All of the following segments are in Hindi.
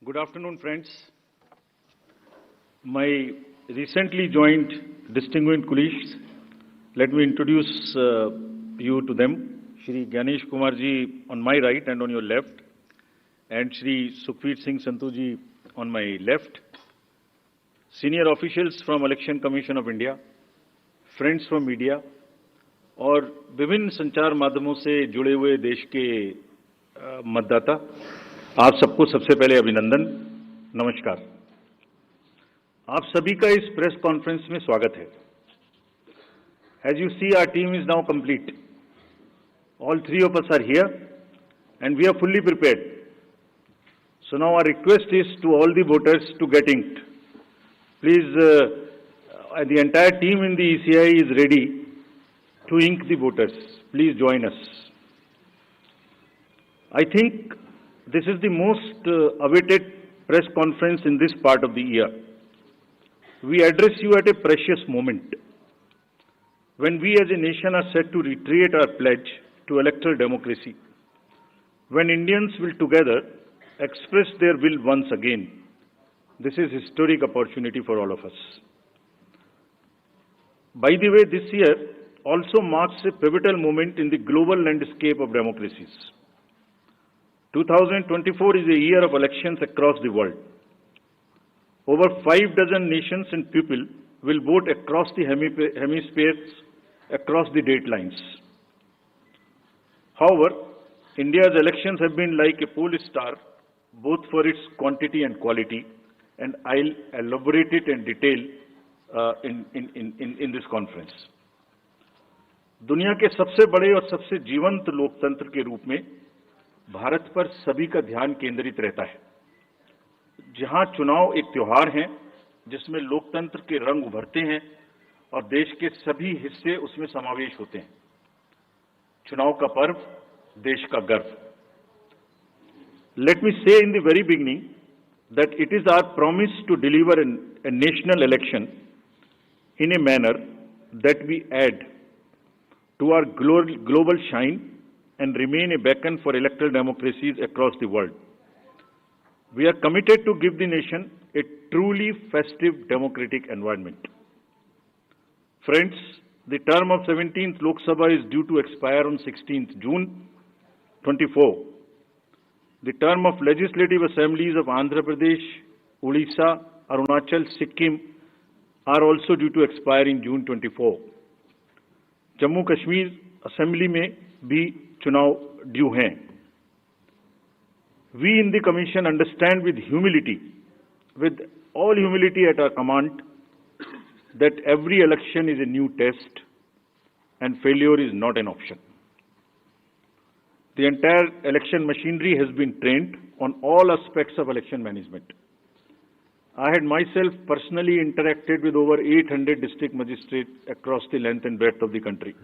Good afternoon, friends. My recently joined distinguished colleagues, let me introduce you to them. Shri Ganesh Kumar ji on my right and on your left, and Shri Sukhveer Singh Sandhu ji on my left. Senior officials from Election Commission of India, friends from media, और विभिन्न संचार माध्यमों से जुड़े हुए देश के मतदाता, आप सबको सबसे पहले अभिनंदन, नमस्कार। आप सभी का इस प्रेस कॉन्फ्रेंस में स्वागत है। As you see, our team is now complete. All three of us are here and we are fully prepared. So now our request is to all the voters to get inked. Please, the entire team in the ECI is ready to ink the voters. Please join us. I think this is the most awaited press conference in this part of the year. We address you at a precious moment when we as a nation are set to reiterate our pledge to electoral democracy, when Indians will together express their will once again. This is a historic opportunity for all of us. By the way, this year also marks a pivotal moment in the global landscape of democracies. 2024 is a year of elections across the world. Over 5 dozen nations and people will vote across the hemispheres, across the date lines. However, India's elections have been like a pole star, both for its quantity and quality, and I'll elaborate it in detail in this conference. दुनिया के सबसे बड़े और सबसे जीवंत लोकतंत्र के रूप में भारत पर सभी का ध्यान केंद्रित रहता है, जहां चुनाव एक त्योहार है जिसमें लोकतंत्र के रंग उभरते हैं और देश के सभी हिस्से उसमें समावेश होते हैं। चुनाव का पर्व, देश का गर्व। Let me say in the very beginning that it is our promise to deliver a national election in a manner that we add to our global shine and remain a beacon for electoral democracies across the world. We are committed to give the nation a truly festive democratic environment. Friends, the term of 17th Lok Sabha is due to expire on 16th June 24. The term of legislative assemblies of Andhra Pradesh, Odisha, Arunachal, Sikkim are also due to expire in June 24. Jammu Kashmir assembly में भी चुनाव ड्यू हैं। We in the Commission understand with all humility at our command, that every election is a new test and failure is not an option. The entire election machinery has been trained on all aspects of election management. I had myself personally interacted with over 800 district magistrates across the length and breadth of the country.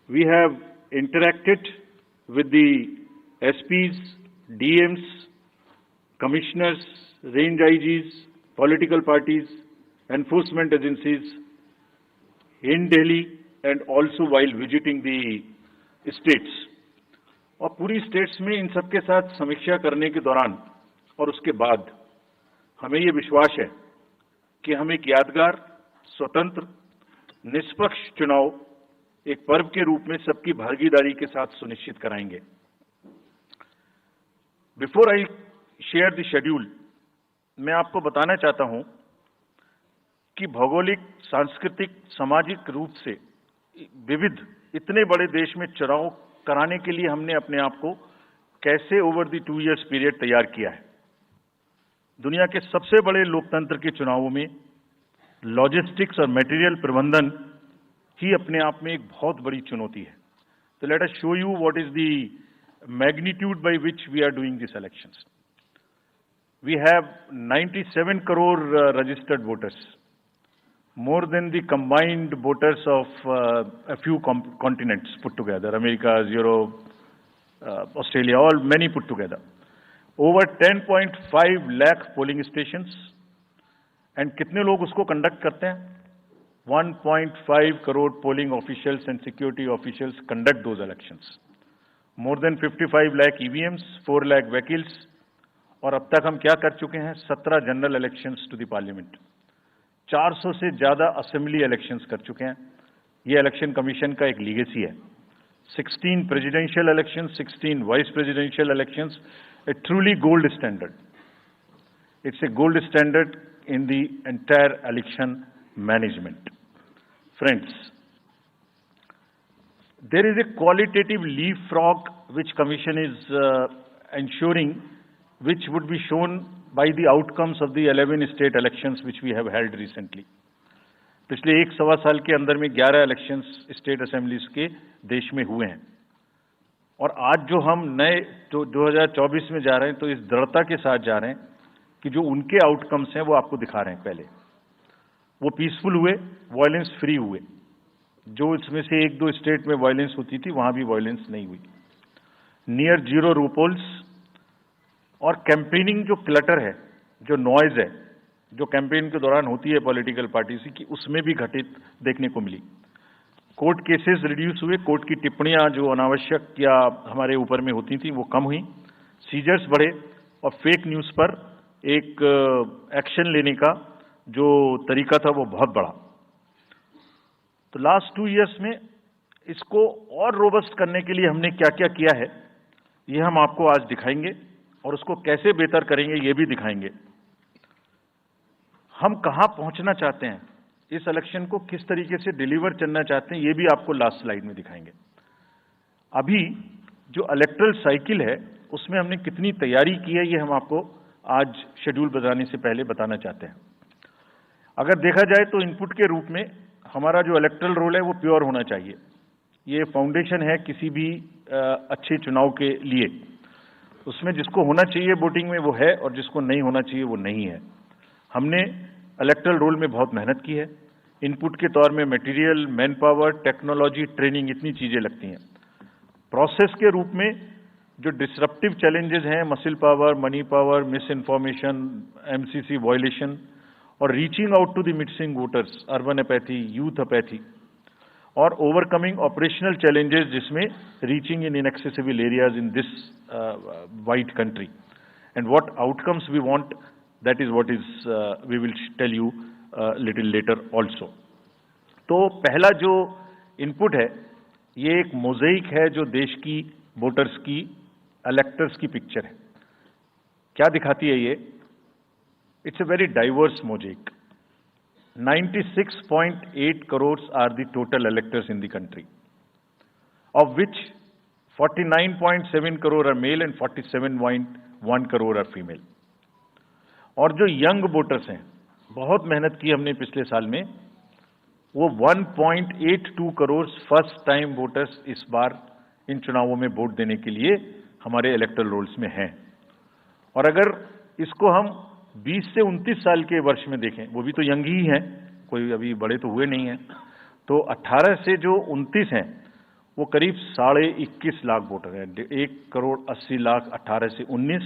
We have interacted with the SPs, DMs, commissioners, range IGs, political parties, enforcement agencies in Delhi and also while visiting the states. और पूरी स्टेट्स में इन सबके साथ समीक्षा करने के दौरान और उसके बाद हमें ये विश्वास है कि हम एक यादगार, स्वतंत्र, निष्पक्ष चुनाव एक पर्व के रूप में सबकी भागीदारी के साथ सुनिश्चित कराएंगे। Before I share the schedule, मैं आपको बताना चाहता हूं कि भौगोलिक, सांस्कृतिक, सामाजिक रूप से विविध इतने बड़े देश में चुनाव कराने के लिए हमने अपने आप को कैसे ओवर द 2 years पीरियड तैयार किया है। दुनिया के सबसे बड़े लोकतंत्र के चुनावों में लॉजिस्टिक्स और मटेरियल प्रबंधन ही अपने आप में एक बहुत बड़ी चुनौती है। तो let us show you what is the magnitude by which we are doing this elections. We have 97 crore registered voters, more than the combined voters of a few continents put together, America, Europe, Australia, many put together. Over 10.5 lakh polling stations, and कितने लोग उसको कंडक्ट करते हैं? 1.5 crore polling officials and security officials conduct those elections. More than 55 lakh EVMs, 4 lakh vehicles, और अब तक हम क्या कर चुके हैं? 17 general elections to the parliament, 400 से ज्यादा असेंबली इलेक्शंस कर चुके हैं। ये इलेक्शन कमीशन का एक लीगेसी है। 16 presidential elections, 16 vice presidential elections, A truly gold standard. It's a gold standard in the entire election management. Friends, there is a qualitative leapfrog which Commission is ensuring, which would be shown by the outcomes of the 11 state elections which we have held recently. पिछले 1-1.25 साल के अंदर में 11 इलेक्शंस स्टेट असेंबलीज के देश में हुए हैं, और आज जो हम नए 2024 में जा रहे हैं, तो इस दृढ़ता के साथ जा रहे हैं कि जो उनके आउटकम्स हैं वो आपको दिखा रहे हैं। पहले वो पीसफुल हुए, वायलेंस फ्री हुए। जो इसमें से 1-2 स्टेट में वायलेंस होती थी, वहां भी वायलेंस नहीं हुई। नियर जीरो रूपोल्स, और कैंपेनिंग जो क्लटर है, जो नॉइज है, जो कैंपेन के दौरान होती है पॉलिटिकल पार्टी से, कि उसमें भी घटित देखने को मिली। कोर्ट केसेस रिड्यूस हुए, कोर्ट की टिप्पणियां जो अनावश्यक या हमारे ऊपर में होती थी वो कम हुई। सीजर्स बढ़े, और फेक न्यूज पर एक एक्शन लेने का जो तरीका था वो बहुत बड़ा। तो लास्ट 2 इयर्स में इसको और रोबस्ट करने के लिए हमने क्या क्या किया है, ये हम आपको आज दिखाएंगे, और उसको कैसे बेहतर करेंगे ये भी दिखाएंगे। हम कहां पहुंचना चाहते हैं, इस इलेक्शन को किस तरीके से डिलीवर करना चाहते हैं, ये भी आपको लास्ट स्लाइड में दिखाएंगे। अभी जो इलेक्टरल साइकिल है उसमें हमने कितनी तैयारी की है, ये हम आपको आज शेड्यूल बताने से पहले बताना चाहते हैं। अगर देखा जाए तो इनपुट के रूप में हमारा जो इलेक्टरल रोल है वो प्योर होना चाहिए। ये फाउंडेशन है किसी भी अच्छे चुनाव के लिए। उसमें जिसको होना चाहिए वोटिंग में वो है, और जिसको नहीं होना चाहिए वो नहीं है। हमने इलेक्टरल रोल में बहुत मेहनत की है। इनपुट के तौर में material, manpower, technology, training, इतनी चीजें लगती हैं। प्रोसेस के रूप में जो डिसरप्टिव चैलेंजेस हैं, muscle power, money power, misinformation, MCC violation, और reaching out to the missing voters, urban apathy, youth apathy, और ओवरकमिंग ऑपरेशनल चैलेंजेस, जिसमें reaching in inaccessible areas in this wide country, and what outcomes we want, that is what is we will tell you little later also. तो पहला जो इनपुट है, ये एक मोज़ेइक है जो देश की वोटर्स की, इलेक्टर्स की पिक्चर है। क्या दिखाती है ये? It's a very diverse mosaic. 96.8 crore are the total electors in the country, of which 49.7 crore are male and 47.1 crore are female. और जो यंग वोटर्स हैं, बहुत मेहनत की हमने पिछले साल में, वो 1.82 करोड़ फर्स्ट टाइम वोटर्स इस बार इन चुनावों में वोट देने के लिए हमारे इलेक्टरल रोल्स में हैं। और अगर इसको हम 20 से 29 साल के वर्ष में देखें, वो भी तो यंग ही हैं, कोई अभी बड़े तो हुए नहीं हैं, तो 18 से जो 29 हैं वो करीब 21.5 लाख वोटर हैं। 1.80 करोड़ 18 से 19,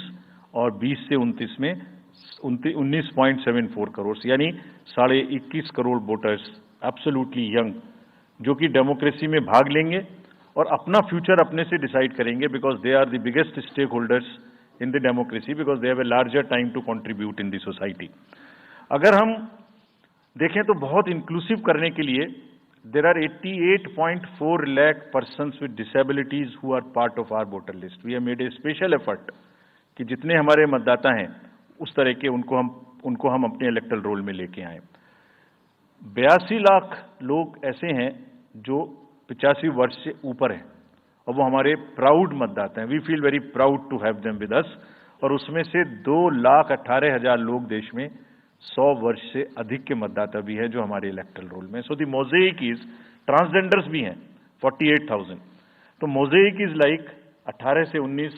और 20 से 29 में 19.74 करोड़, यानी 21.5 करोड़ वोटर्स एब्सोल्युटली यंग, जो कि डेमोक्रेसी में भाग लेंगे और अपना फ्यूचर अपने से डिसाइड करेंगे, because they are the biggest stake holders in the democracy, because they have a larger time to contribute in the society. अगर हम देखें तो बहुत इंक्लूसिव करने के लिए there are 88.4 lakh persons with disabilities who are part of our voter list. We have made a special effort कि जितने हमारे मतदाता हैं उस तरह के उनको हम अपने इलेक्टरल रोल में लेके आए। 82 लाख लोग ऐसे हैं जो 85 वर्ष से ऊपर हैं, और वो हमारे प्राउड मतदाता हैं। We feel very proud to have them with us. और उसमें से 2,18,000 लोग देश में 100 वर्ष से अधिक के मतदाता भी हैं जो हमारे इलेक्टरल रोल में। सो द मोज़ेइक इज, ट्रांसजेंडर्स भी हैं 48,000। तो मोज़ेइक इज लाइक 18 से 19,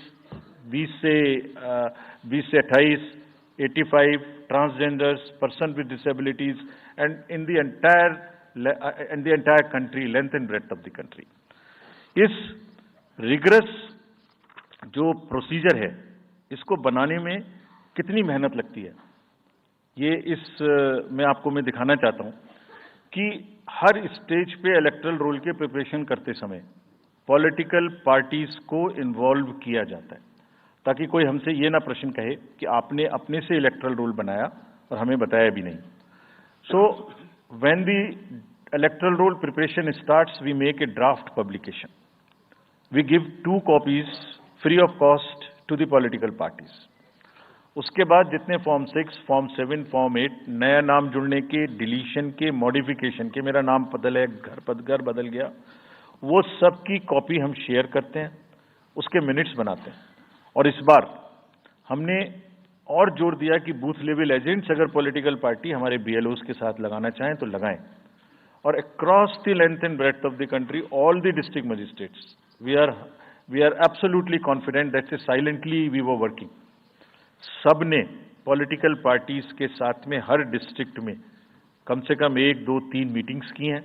20 से 28, 85 transgenders, person with disabilities, and in the entire country, length and breadth of the country. इस रिगरस जो प्रोसीजर है, इसको बनाने में कितनी मेहनत लगती है, ये मैं आपको दिखाना चाहता हूं कि हर स्टेज पे इलेक्टरल रोल के प्रिपरेशन करते समय पॉलिटिकल पार्टीज को इन्वॉल्व किया जाता है, ताकि कोई हमसे ये ना प्रश्न कहे कि आपने अपने से इलेक्टरल रोल बनाया और हमें बताया भी नहीं। So when the electoral roll preparation starts, we make a draft publication. We give 2 copies free of cost to the political parties. उसके बाद जितने फॉर्म 6, फॉर्म 7, फॉर्म 8, नया नाम जुड़ने के, डिलीशन के, मॉडिफिकेशन के, मेरा नाम बदल है, घर बदल गया, वो सब की कॉपी हम शेयर करते हैं, उसके मिनट्स बनाते हैं। और इस बार हमने और जोर दिया कि बूथ लेवल एजेंट्स अगर पॉलिटिकल पार्टी हमारे BLOs के साथ लगाना चाहें तो लगाएं। और across the length and breadth of the country, all the district magistrates, we are absolutely confident that silently we were working. सबने पॉलिटिकल पार्टीज के साथ में हर डिस्ट्रिक्ट में कम से कम 1, 2, 3 मीटिंग्स की हैं,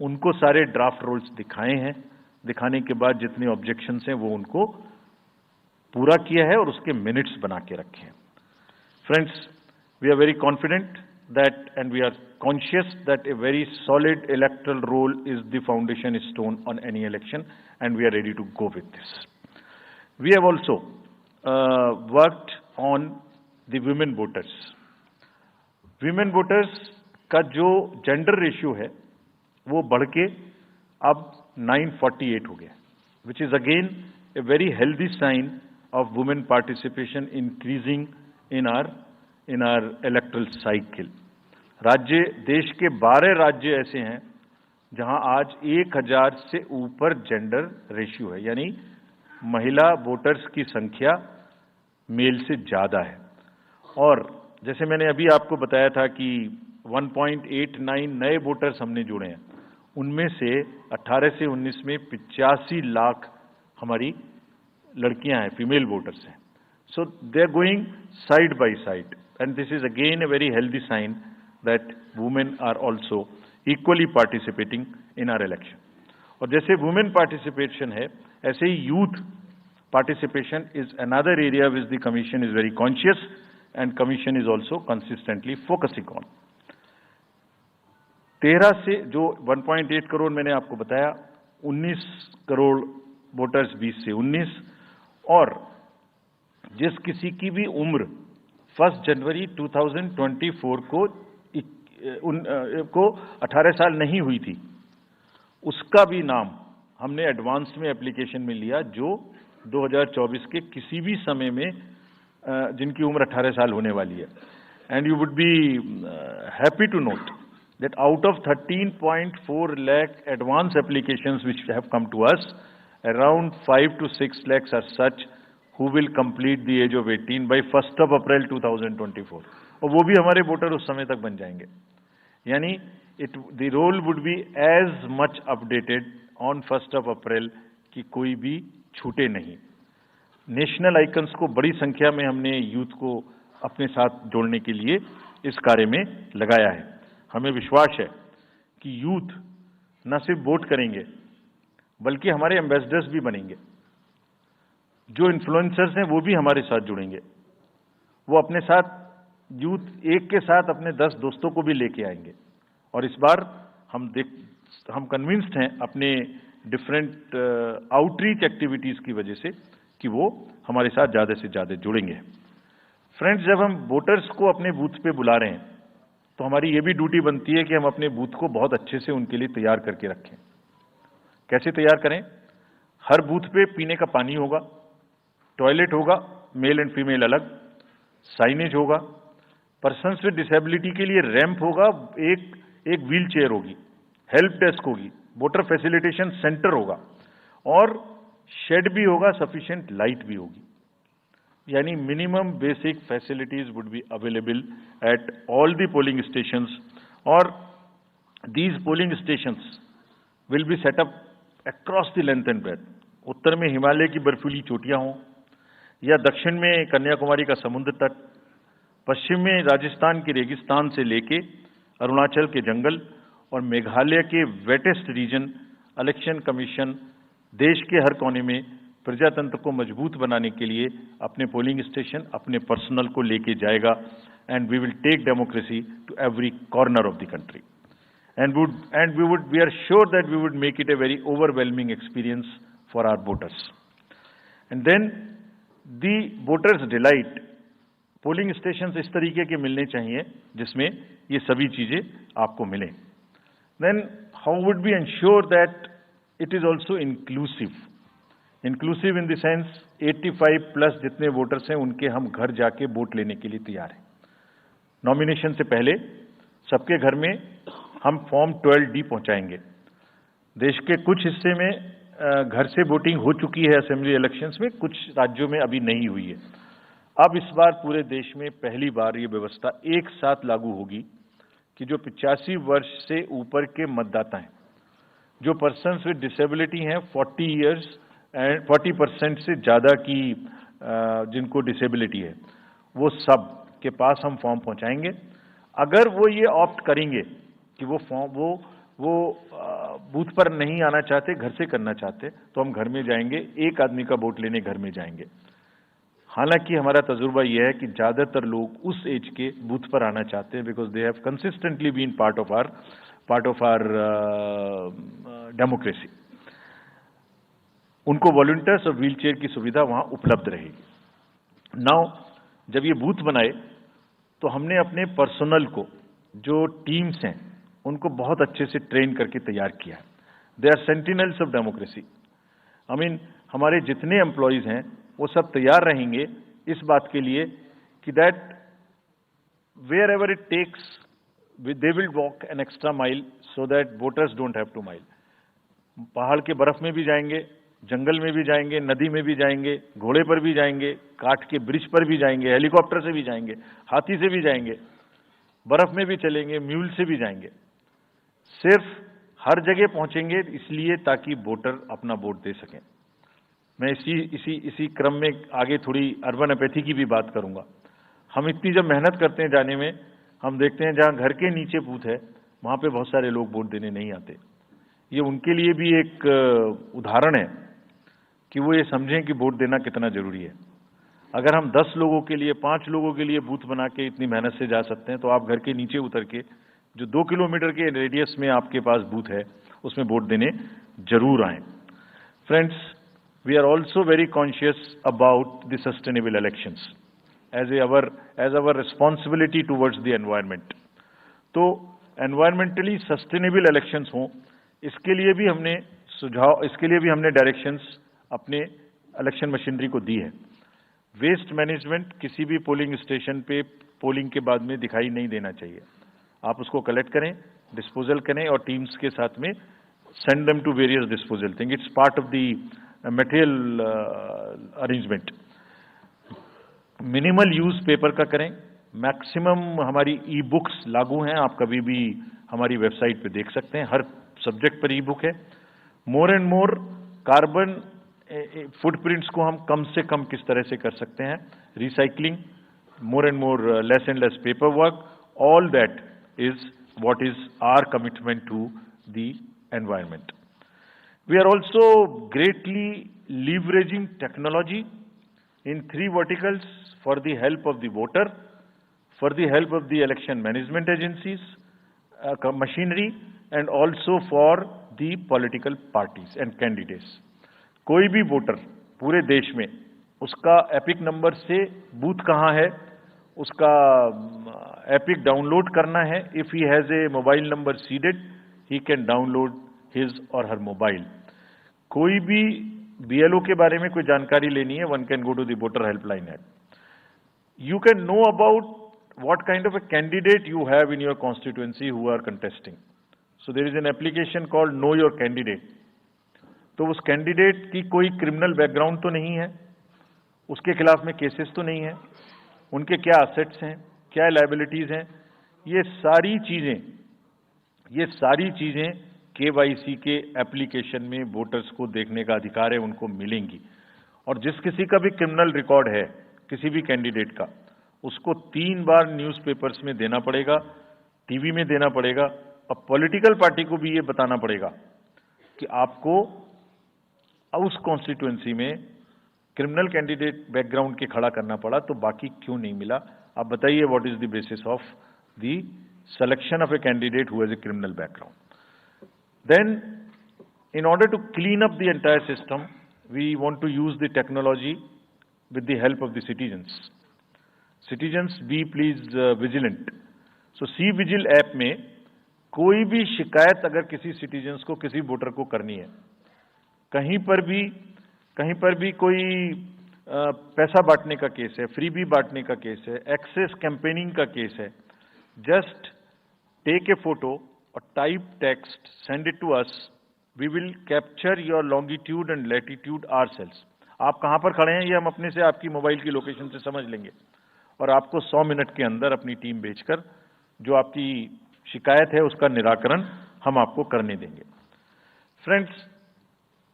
उनको सारे ड्राफ्ट रोल्स दिखाए हैं, दिखाने के बाद जितने ऑब्जेक्शंस हैं वो उनको पूरा किया है और उसके मिनट्स बना के रखे हैं। Friends, we are very confident that and we are conscious that a very solid electoral roll is the foundation stone on any election and we are ready to go with this. We have also worked on the women voters. Women voters का जो जेंडर रेशियो है वो बढ़ के अब 948 हो गया, which is again a very healthy sign of women participation increasing in our electoral cycle. राज्य, देश के 12 राज्य ऐसे हैं जहां आज 1000 से ऊपर जेंडर रेशियो है, यानी महिला वोटर्स की संख्या मेल से ज्यादा है। और जैसे मैंने अभी आपको बताया था कि 1.89 नए वोटर्स हमने जोड़े हैं, उनमें से 18 से 19 में 85 लाख हमारी लड़कियां हैं, फीमेल वोटर्स हैं। So they are going side by side and this is again a very healthy sign that women are also equally participating in our election. और जैसे वुमेन पार्टिसिपेशन है, ऐसे ही youth participation is another area which the commission is very conscious and commission is also consistently focusing on. 13 से जो 1.8 करोड़ मैंने आपको बताया, 19 करोड़ वोटर्स 20 से 19, और जिस किसी की भी उम्र 1 जनवरी 2024 को 18 साल नहीं हुई थी, उसका भी नाम हमने एडवांस में एप्लीकेशन में लिया, जो 2024 के किसी भी समय में जिनकी उम्र 18 साल होने वाली है। And you would be happy to note that out of 13.4 lakh advance applications which have come to us, around 5 to 6 lakhs are such who will complete the age of 18 by 1st of April 2024, और वो भी हमारे वोटर उस समय तक बन जाएंगे। यानी the roll would be as much updated on 1st of April कि कोई भी छूटे नहीं। नेशनल आइकन्स को बड़ी संख्या में हमने यूथ को अपने साथ जोड़ने के लिए इस कार्य में लगाया है। हमें विश्वास है कि यूथ न सिर्फ वोट करेंगे बल्कि हमारे एम्बेसडर्स भी बनेंगे। जो इन्फ्लुएंसर्स हैं वो भी हमारे साथ जुड़ेंगे, वो अपने साथ यूथ एक के साथ अपने 10 दोस्तों को भी लेके आएंगे। और इस बार हम कन्विंस्ड हैं अपने डिफरेंट आउटरीच एक्टिविटीज की वजह से कि वो हमारे साथ ज्यादा से ज्यादा जुड़ेंगे। फ्रेंड्स, जब हम वोटर्स को अपने बूथ पे बुला रहे हैं तो हमारी ये भी ड्यूटी बनती है कि हम अपने बूथ को बहुत अच्छे से उनके लिए तैयार करके रखें। कैसे तैयार करें? हर बूथ पे पीने का पानी होगा, टॉयलेट होगा, मेल एंड फीमेल अलग, साइनेज होगा, पर्सन्स विद डिसेबिलिटी के लिए रैंप होगा, एक व्हील चेयर होगी, हेल्प डेस्क होगी, वोटर फैसिलिटेशन सेंटर होगा और शेड भी होगा, सफिशिएंट लाइट भी होगी। यानी minimum basic facilities would be available at all the polling stations, और these polling stations will be set up across the length and breadth. उत्तर में हिमालय की बर्फीली चोटियां हों या दक्षिण में कन्याकुमारी का समुद्र तट, पश्चिम में राजस्थान के रेगिस्तान से लेके अरुणाचल के जंगल और मेघालय के वेटेस्ट रीजन, इलेक्शन कमीशन देश के हर कोने में प्रजातंत्र को मजबूत बनाने के लिए अपने पोलिंग स्टेशन, अपने पर्सनल को लेके जाएगा। And we will take democracy to every corner of the country and we are sure that we would make it a very overwhelming experience for our voters. And then the voters delight, polling station इस तरीके के मिलने चाहिए जिसमें ये सभी चीजें आपको मिलें। Then how would be ensure that it is also inclusive, inclusive in the sense 85 plus जितने वोटर्स हैं उनके हम घर जाके वोट लेने के लिए तैयार हैं। नॉमिनेशन से पहले सबके घर में हम फॉर्म 12D पहुंचाएंगे। देश के कुछ हिस्से में घर से वोटिंग हो चुकी है असेंबली इलेक्शंस में, कुछ राज्यों में अभी नहीं हुई है। अब इस बार पूरे देश में पहली बार ये व्यवस्था एक साथ लागू होगी कि जो 85 वर्ष से ऊपर के मतदाता हैं, जो पर्सन्स विद डिसेबिलिटी हैं 40 इयर्स एंड 40% से ज़्यादा की जिनको डिसेबिलिटी है, वो सब के पास हम फॉर्म पहुंचाएंगे। अगर वो ये ऑप्ट करेंगे कि वो फॉर्म वो बूथ पर नहीं आना चाहते, घर से करना चाहते, तो हम घर में जाएंगे, एक आदमी का वोट लेने घर में जाएंगे। हालांकि हमारा तजुर्बा यह है कि ज्यादातर लोग उस एज के बूथ पर आना चाहते हैं, because they have consistently been part of our democracy. उनको वॉलंटियर्स और व्हील चेयर की सुविधा वहां उपलब्ध रहेगी। नाउ जब ये बूथ बनाए तो हमने अपने पर्सनल को, जो टीम्स हैं, उनको बहुत अच्छे से ट्रेन करके तैयार किया है। They are sentinels of democracy. I mean हमारे जितने एम्प्लॉयज हैं वो सब तैयार रहेंगे इस बात के लिए कि that wherever it takes they will walk an extra mile so that voters don't have to mile. पहाड़ के बर्फ में भी जाएंगे, जंगल में भी जाएंगे, नदी में भी जाएंगे, घोड़े पर भी जाएंगे, काठ के ब्रिज पर भी जाएंगे, हेलीकॉप्टर से भी जाएंगे, हाथी से भी जाएंगे, बर्फ में भी चलेंगे, म्यूल से भी जाएंगे। सिर्फ हर जगह पहुंचेंगे इसलिए ताकि वोटर अपना वोट दे सकें। मैं इसी क्रम में आगे थोड़ी अर्बन एपैथी की भी बात करूंगा। हम इतनी जब मेहनत करते हैं जाने में, हम देखते हैं जहां घर के नीचे बूथ है वहां पे बहुत सारे लोग वोट देने नहीं आते। ये उनके लिए भी एक उदाहरण है कि वो ये समझें कि वोट देना कितना जरूरी है। अगर हम 10 लोगों के लिए, 5 लोगों के लिए बूथ बना के इतनी मेहनत से जा सकते हैं, तो आप घर के नीचे उतर के जो 2 किलोमीटर के रेडियस में आपके पास बूथ है उसमें वोट देने जरूर आए। Friends, we are also very conscious about the sustainable elections as our responsibility towards the environment. तो एनवायरमेंटली सस्टेनेबल इलेक्शंस हों, इसके लिए भी हमने डायरेक्शंस अपने इलेक्शन मशीनरी को दी है। वेस्ट मैनेजमेंट किसी भी पोलिंग स्टेशन पे पोलिंग के बाद में दिखाई नहीं देना चाहिए। आप उसको कलेक्ट करें, डिस्पोजल करें और टीम्स के साथ में send them to various disposal thing. It's part of the material arrangement. Minimal use paper का करें। मैक्सिमम हमारी ई बुक्स लागू हैं, आप कभी भी हमारी वेबसाइट पे देख सकते हैं, हर सब्जेक्ट पर ई बुक है। More and more carbon footprints को हम कम से कम किस तरह से कर सकते हैं, recycling, more and more less and less paper work, all that is what is our commitment to the environment. We are also greatly leveraging technology in 3 verticals for the help of the voter, for the help of the election management agencies, machinery, and also for the political parties and candidates. कोई भी वोटर पूरे देश में उसका एपिक नंबर से बूथ कहाँ है उसका एपिक डाउनलोड करना है। If he has a mobile number seeded, he can download his और हर मोबाइल। कोई भी बीएलओ के बारे में कोई जानकारी लेनी है, one can go to the voter helpline app. You can know about what kind of a candidate you have in your constituency who are contesting. So there is an application called know your candidate. तो उस कैंडिडेट की कोई क्रिमिनल बैकग्राउंड तो नहीं है, उसके खिलाफ में केसेस तो नहीं है, उनके क्या असेट्स हैं, क्या लायबिलिटीज हैं, ये सारी चीजें केवाईसी के एप्लीकेशन में वोटर्स को देखने का अधिकार है, उनको मिलेंगी। और जिस किसी का भी क्रिमिनल रिकॉर्ड है किसी भी कैंडिडेट का, उसको 3 बार न्यूज़पेपर्स में देना पड़ेगा, टीवी में देना पड़ेगा, और पॉलिटिकल पार्टी को भी ये बताना पड़ेगा कि आपको उस कॉन्स्टिट्यूएंसी में क्रिमिनल कैंडिडेट बैकग्राउंड के खड़ा करना पड़ा, तो बाकी क्यों नहीं मिला। आप बताइए, what is the basis of the selection of a candidate who has a criminal background. Then, in order to clean up the entire system, we want to use the technology with the help of the citizens. Citizens, be please vigilant. So C vigil app में कोई भी शिकायत अगर किसी सिटीजन्स को, किसी वोटर को करनी है, कहीं पर भी कोई पैसा बांटने का केस है, फ्रीबी बांटने का केस है, एक्सेस कैंपेनिंग का केस है, जस्ट टेक ए फोटो और type text, send it to us, we will capture your longitude and latitude ourselves. आप कहां पर खड़े हैं ये हम अपने से आपकी मोबाइल की लोकेशन से समझ लेंगे और आपको 100 मिनट के अंदर अपनी टीम भेजकर जो आपकी शिकायत है उसका निराकरण हम आपको करने देंगे। फ्रेंड्स,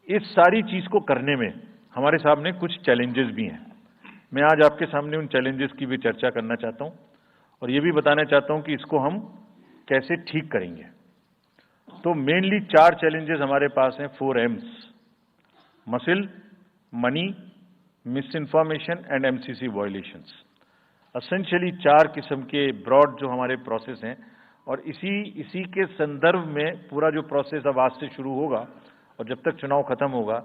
इस सारी चीज को करने में हमारे सामने कुछ चैलेंजेस भी हैं। मैं आज आपके सामने उन चैलेंजेस की भी चर्चा करना चाहता हूं और ये भी बताना चाहता हूं कि इसको हम कैसे ठीक करेंगे। तो मेनली 4 चैलेंजेस हमारे पास हैं, 4 M's: muscle, money, miss information and MCC violations. Essentially 4 किस्म के ब्रॉड जो हमारे प्रोसेस हैं और इसी के संदर्भ में पूरा जो प्रोसेस अब आज से शुरू होगा और जब तक चुनाव खत्म होगा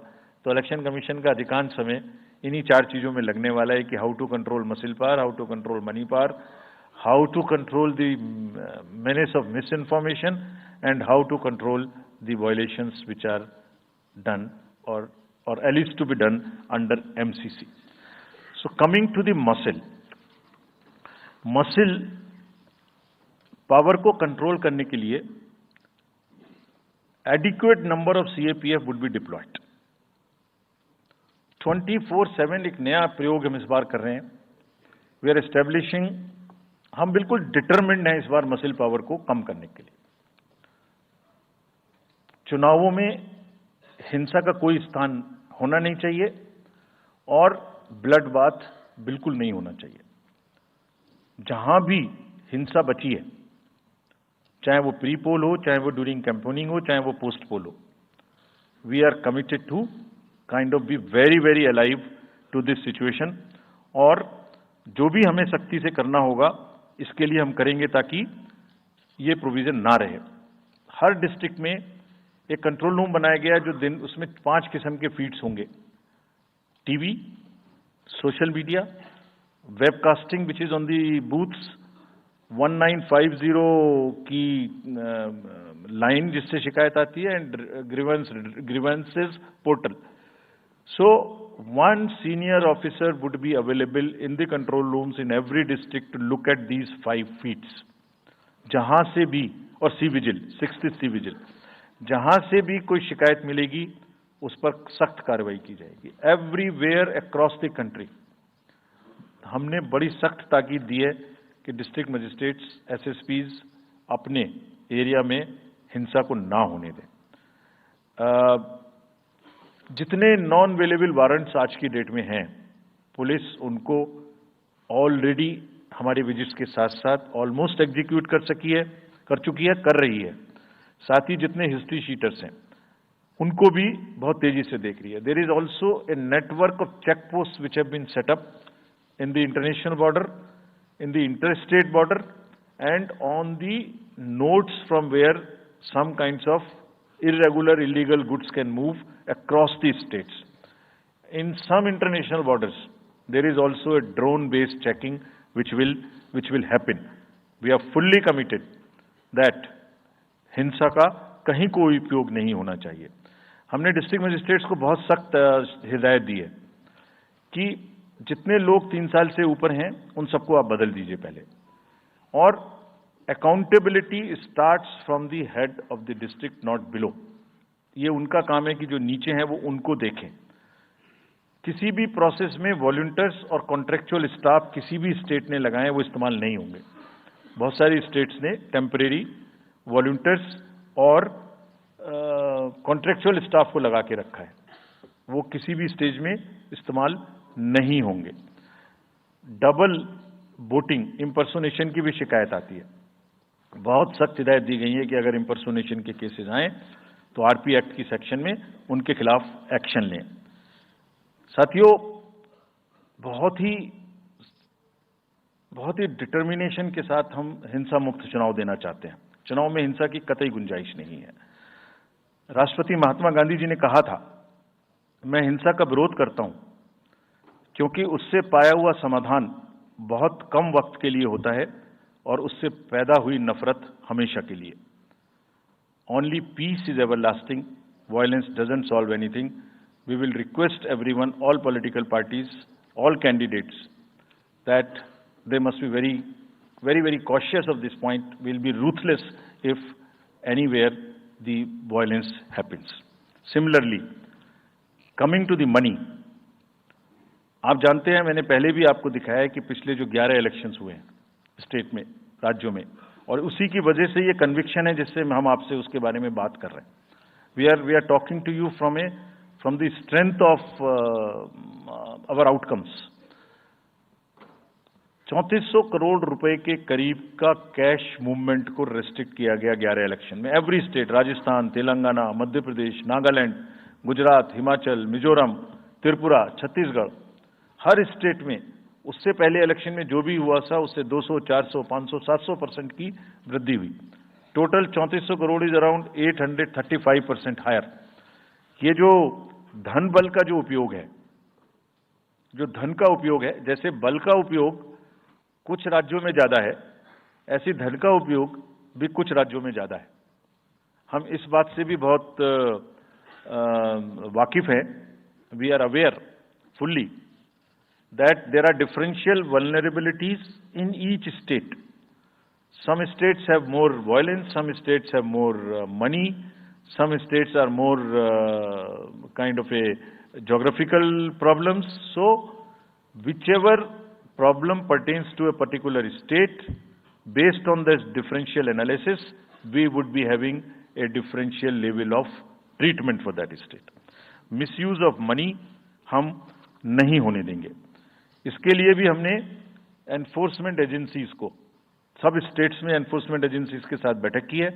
तो इलेक्शन कमीशन का अधिकांश समय इन्हीं 4 चीजों में लगने वाला है कि how to control muscle power, how to control money power, how to control the menace of misinformation and how to control the violations which are done or at least to be done under MCC. So coming to the muscle power को कंट्रोल करने के लिए adequate number of CAPF would be diploid. 24/7 एक नया प्रयोग हम इस बार कर रहे हैं। वी आर एस्टेब्लिशिंग, हम बिल्कुल डिटरमिन्ड हैं इस बार मसिल पावर को कम करने के लिए। चुनावों में हिंसा का कोई स्थान होना नहीं चाहिए और ब्लड बाथ बिल्कुल नहीं होना चाहिए। जहां भी हिंसा बची है, चाहे वो प्री पोल हो, चाहे वो ड्यूरिंग कैंपेनिंग हो, चाहे वो पोस्ट पोल हो, we are committed to kind of be very very alive to this situation और जो भी हमें सख्ती से करना होगा इसके लिए हम करेंगे ताकि ये प्रोविजन ना रहे। हर डिस्ट्रिक्ट में एक कंट्रोल रूम बनाया गया जो दिन उसमें 5 किस्म के फीड्स होंगे: TV, social media, webcasting which is on the booths, 1950 की लाइन जिससे शिकायत आती है, and grievances portal. So one senior officer would be available in the control rooms in every district to look at these 5 feeds. जहां से भी, और C vigil, 6th C vigil, जहां से भी कोई शिकायत मिलेगी उस पर सख्त कार्रवाई की जाएगी। एवरीवेयर अक्रॉस द कंट्री हमने बड़ी सख्त ताकीद दी है कि डिस्ट्रिक्ट मजिस्ट्रेट्स, SSPs अपने एरिया में हिंसा को ना होने दें। जितने नॉन अवेलेबल वारंट्स आज की डेट में हैं, पुलिस उनको ऑलरेडी हमारे विजिट्स के साथ साथ ऑलमोस्ट एग्जीक्यूट कर चुकी है, कर रही है। साथ ही जितने हिस्ट्री शीटर्स हैं उनको भी बहुत तेजी से देख रही है। There is also a network of check post which have been set up in the international border, in the interstate border, and on the nodes from where some kinds of irregular, illegal goods can move across the states. In some international borders, there is also a drone-based checking which will happen. We are fully committed that हिंसा का कहीं कोई उपयोग नहीं होना चाहिए। हमने डिस्ट्रिक्ट मजिस्ट्रेट्स को बहुत सख्त हिदायत दी है कि जितने लोग 3 साल से ऊपर हैं उन सबको आप बदल दीजिए पहले, और accountability starts from the head of the district, not below. ये उनका काम है कि जो नीचे हैं वो उनको देखें। किसी भी प्रोसेस में वॉलंटियर्स और कॉन्ट्रेक्चुअल स्टाफ किसी भी स्टेट ने लगाए वो इस्तेमाल नहीं होंगे। बहुत सारी स्टेट्स ने टेम्परेरी वॉलंटियर्स और कॉन्ट्रेक्चुअल स्टाफ को लगा के रखा है, वो किसी भी स्टेज में इस्तेमाल नहीं होंगे। डबल वोटिंग, इंपर्सोनेशन की भी शिकायत आती है। बहुत सख्त हिदायत दी गई है कि अगर इंपर्सोनेशन के केसेस आए तो आरपी एक्ट की सेक्शन में उनके खिलाफ एक्शन लें। साथियों, बहुत ही डिटर्मिनेशन के साथ हम हिंसा मुक्त चुनाव देना चाहते हैं। चुनाव में हिंसा की कतई गुंजाइश नहीं है। राष्ट्रपति महात्मा गांधी जी ने कहा था, मैं हिंसा का विरोध करता हूं, क्योंकि उससे पाया हुआ समाधान बहुत कम वक्त के लिए होता है और उससे पैदा हुई नफरत हमेशा के लिए। Only peace is everlasting. Violence doesn't solve anything. We will request everyone, all political parties, all candidates, that they must be very, very, very cautious of this point. We'll be ruthless if anywhere the violence happens. Similarly, coming to the money, आप जानते हैं, मैंने पहले भी आपको दिखाया है कि पिछले जो 11 इलेक्शंस हुए हैं स्टेट में, राज्यों में, और उसी की वजह से ये कन्विक्शन है जिससे हम आपसे उसके बारे में बात कर रहे हैं। We are talking to you from the strength of our outcomes. 3400 crore रुपए के करीब का कैश मूवमेंट को रेस्ट्रिक्ट किया गया 11 इलेक्शन में। एवरी स्टेट, राजस्थान, तेलंगाना, मध्य प्रदेश, नागालैंड, गुजरात, हिमाचल, मिजोरम, त्रिपुरा, छत्तीसगढ़, हर स्टेट में उससे पहले इलेक्शन में जो भी हुआ था उससे 200, 400, 500, 700% की वृद्धि हुई। Total 3400 crore is around 835% higher. ये जो धन बल का जो उपयोग है, जो धन का उपयोग है, जैसे बल का उपयोग कुछ राज्यों में ज्यादा है, ऐसी धन का उपयोग भी कुछ राज्यों में ज्यादा है। हम इस बात से भी बहुत वाकिफ हैं। We are aware fully that there are differential vulnerabilities in each state. Some states have more violence, some states have more money, some states are more kind of a geographical problems. So whichever problem pertains to a particular state, based on this differential analysis, we would be having a differential level of treatment for that state. Misuse of money हम नहीं होने देंगे। इसके लिए भी हमने एनफोर्समेंट एजेंसीज को, सब स्टेट्स में एनफोर्समेंट एजेंसीज के साथ बैठक की है।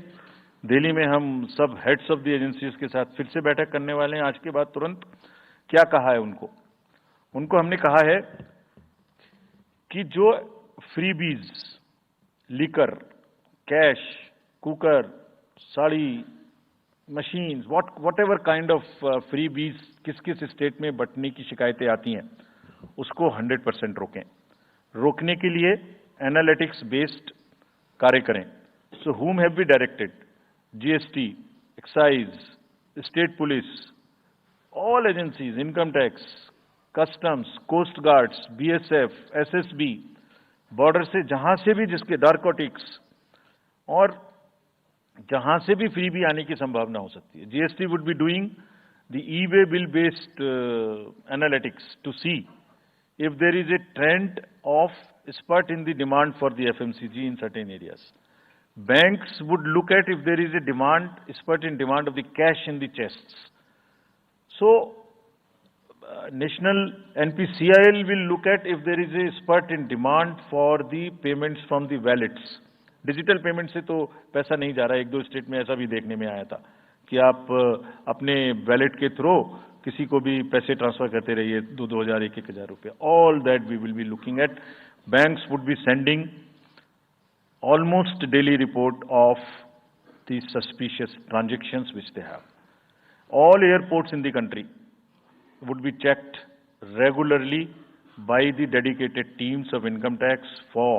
दिल्ली में हम सब हेड्स ऑफ द एजेंसीज के साथ फिर से बैठक करने वाले हैं आज के बाद तुरंत। क्या कहा है उनको हमने कहा है कि जो freebies, liquor, cash, cooker, sari, machines, whatever kind of freebies किस किस स्टेट में बंटने की शिकायतें आती हैं, उसको 100% रोकें। रोकने के लिए एनालिटिक्स बेस्ड कार्य करें। सो whom have we directed? GST, excise, state police, all agencies, income tax, customs, coast guards, BSF, SSB, border से जहां से भी जिसके नारकोटिक्स और जहां से भी फ्री भी आने की संभावना हो सकती है। GST would be doing the e way bill based analytics to see if there is a trend of spurt in the demand for the FMCG in certain areas. Banks would look at if there is a demand, spurt in demand of the cash in the chests. So, National NPCIL will look at if there is a spurt in demand for the payments from the wallets. Digital payment से तो पैसा नहीं जा रहा है। 1-2 स्टेट में ऐसा भी देखने में आया था कि आप अपने वैलेट के थ्रू किसी को भी पैसे ट्रांसफर करते रहिए, 2,000, 1,000 रुपये। All that we will be looking at. Banks would be sending almost daily report of the suspicious transactions which they have. All airports in the country would be checked regularly by the dedicated teams of income tax for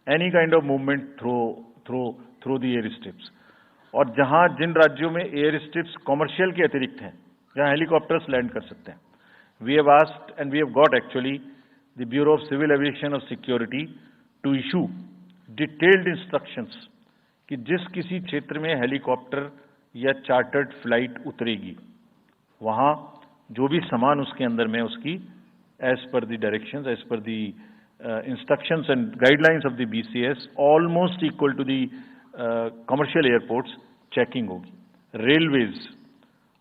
any kind of movement through the airstrips. और जहां जिन राज्यों में एयर स्ट्रिप्स कॉमर्शियल के अतिरिक्त हैं, जहां हेलीकॉप्टर्स लैंड कर सकते हैं, we have asked and we have got actually the bureau of civil aviation of security to issue detailed instructions कि जिस किसी क्षेत्र में हेलीकॉप्टर या चार्टर्ड फ्लाइट उतरेगी, वहां जो भी सामान उसके अंदर में उसकी as per the directions, as per the instructions and guidelines of the BCS, almost equal to the commercial airports, checking hogi. Railways,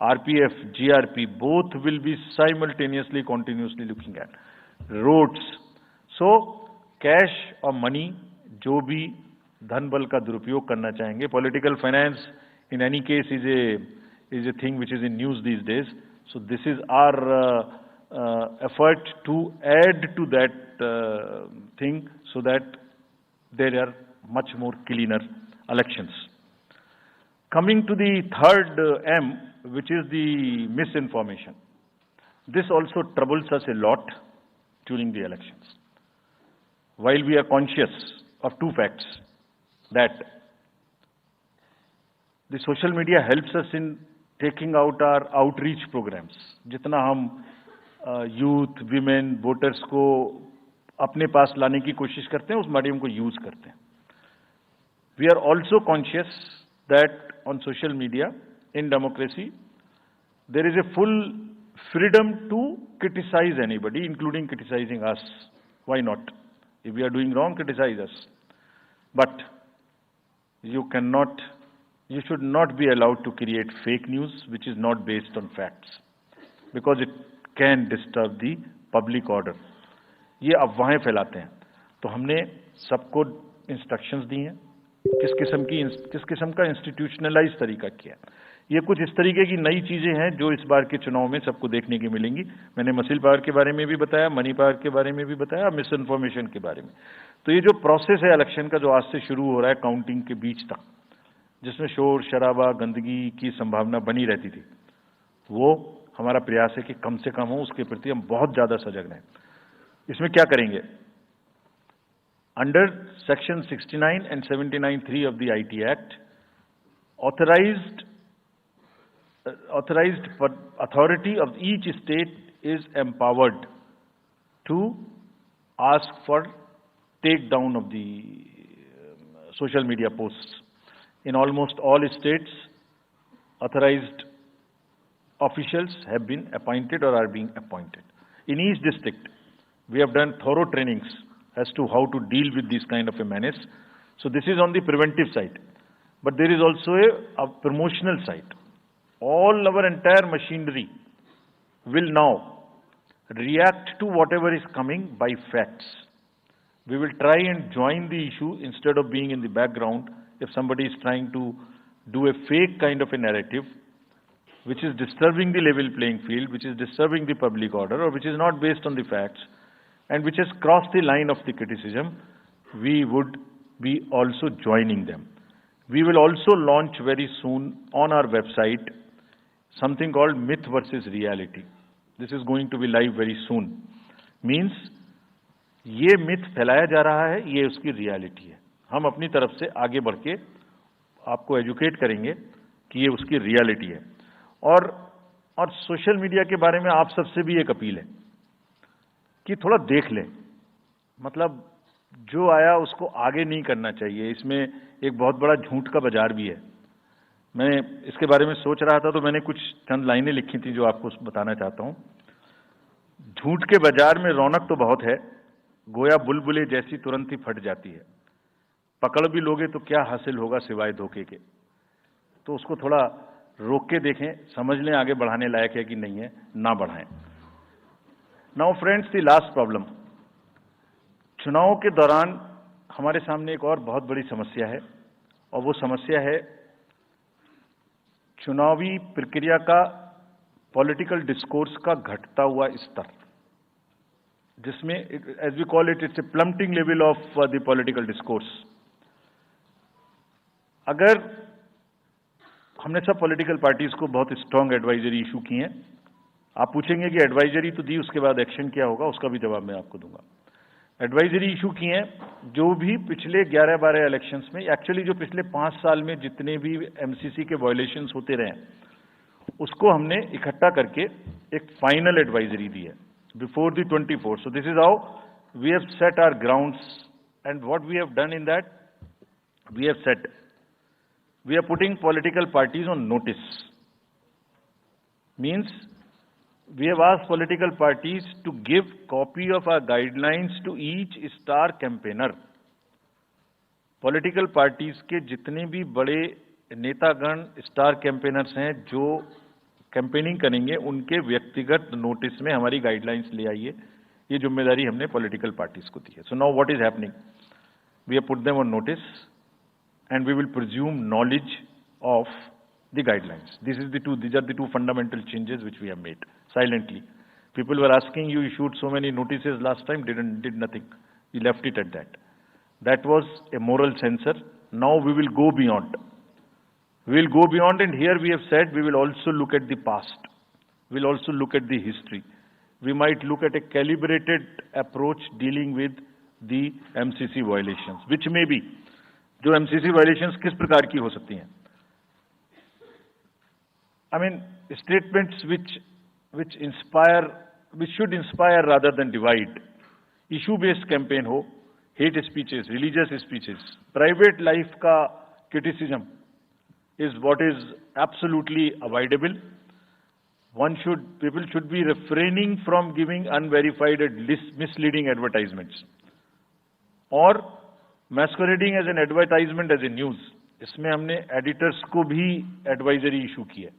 RPF, GRP, both will be simultaneously, continuously looking at. Roads. So, cash or money, जो भी धन बल का दुरुपयोग करना चाहेंगे, political finance in any case is a thing which is in news these days. So this is our effort to add to that thing so that there are much more cleaner elections. Coming to the third M, which is the misinformation. This also troubles us a lot. during the elections. While we are conscious of two facts, that the social media helps us in taking out our outreach programs. जितना हम यूथ, विमेन, वोटर्स को अपने पास लाने की कोशिश करते हैं, उस मीडियम को यूज करते हैं. We are also conscious that on social media, in democracy, there is a full freedom to criticize anybody, including criticizing us. Why not? If we are doing wrong, criticize us. But you should not be allowed to create fake news which is not based on facts, because it can disturb the public order. ये अफवाहें फैलाते हैं. तो हमने सबको इंस्ट्रक्शंस दी हैं किस किस्म का इंस्टीट्यूशनलाइज तरीका किया. ये कुछ इस तरीके की नई चीजें हैं जो इस बार के चुनाव में सबको देखने की मिलेंगी. मैंने मसल पावर के बारे में भी बताया, मनी पावर के बारे में भी बताया, मिस इन्फॉर्मेशन के बारे में. तो ये जो प्रोसेस है इलेक्शन का, जो आज से शुरू हो रहा है काउंटिंग के बीच तक, जिसमें शोर शराबा गंदगी की संभावना बनी रहती थी, वो हमारा प्रयास है कि कम से कम हो. उसके प्रति हम बहुत ज्यादा सजग रहें. इसमें क्या करेंगे? Under Section 69 and 79(3) of the IT Act, authorized authority of each state is empowered to ask for takedown of the social media posts. In almost all states, authorized officials have been appointed or are being appointed. In each district, we have done thorough trainings as to how to deal with this kind of a menace. So this is on the preventive side. But there is also a promotional side. All our entire machinery will now react to whatever is coming by facts. We will try and join the issue instead of being in the background. If somebody is trying to do a fake kind of a narrative, which is disturbing the level playing field, which is disturbing the public order, or which is not based on the facts, and which has crossed the line of the criticism, we would be also joining them. We will also launch very soon on our website something called Myth versus Reality. This is going to be live very soon. Means, ये myth फैलाया जा रहा है, ये उसकी reality है. हम अपनी तरफ से आगे बढ़ के आपको एजुकेट करेंगे कि ये उसकी reality है. और सोशल मीडिया के बारे में आप सबसे भी एक अपील है कि थोड़ा देख लें. मतलब जो आया उसको आगे नहीं करना चाहिए. इसमें एक बहुत बड़ा झूठ का बाजार भी है. मैं इसके बारे में सोच रहा था तो मैंने कुछ चंद लाइनें लिखी थी जो आपको बताना चाहता हूं. झूठ के बाजार में रौनक तो बहुत है, गोया बुलबुले जैसी तुरंत ही फट जाती है. पकड़ भी लोगे तो क्या हासिल होगा सिवाय धोखे के. तो उसको थोड़ा रोक के देखें, समझ लें आगे बढ़ाने लायक है कि नहीं है, ना बढ़ाएं. Now friends, the last problem. चुनाव के दौरान हमारे सामने एक और बहुत बड़ी समस्या है, और वो समस्या है चुनावी प्रक्रिया का पॉलिटिकल डिस्कोर्स का घटता हुआ स्तर, जिसमें as we call it, it's a plummeting level of the political discourse. अगर हमने सब पॉलिटिकल पार्टीज को बहुत स्ट्रांग एडवाइजरी इशू की हैं. आप पूछेंगे कि एडवाइजरी तो दी, उसके बाद एक्शन क्या होगा, उसका भी जवाब मैं आपको दूंगा. एडवाइजरी इशू की हैं, जो भी पिछले 11-12 इलेक्शंस में, एक्चुअली जो पिछले 5 साल में जितने भी एमसीसी के वायलेशंस होते रहे, उसको हमने इकट्ठा करके एक फाइनल एडवाइजरी दी है before the 24. So this is how we have set our grounds, and what we have done in that, we have set, we are putting political parties on notice. Means, we have asked political parties to give copy of our guidelines to each star campaigner. Political parties के जितने भी बड़े नेतागण स्टार कैंपेनर्स हैं जो कैंपेनिंग करेंगे, उनके व्यक्तिगत नोटिस में हमारी गाइडलाइंस ले आइए. ये जिम्मेदारी हमने पॉलिटिकल पार्टीज को दी है. So now what is happening, we have put them on notice and we will presume knowledge of the guidelines. These are the two fundamental changes which we have made silently. People were asking, you issued so many notices last time, did nothing. We left it at that. That was a moral censor. Now we will go beyond. We will go beyond, and here we have said we will also look at the past. We will also look at the history. we might look at a calibrated approach dealing with the MCC violations, which may be, जो MCC violations किस प्रकार की हो सकती हैं? I mean, statements which should inspire rather than divide. Issue-based campaign हो, hate speeches, religious speeches, private life का criticism is what is absolutely avoidable. People should be refraining from giving unverified and misleading advertisements or masquerading as an advertisement as a news. इसमें हमने एडिटर्स को भी एडवाइजरी इशू की है।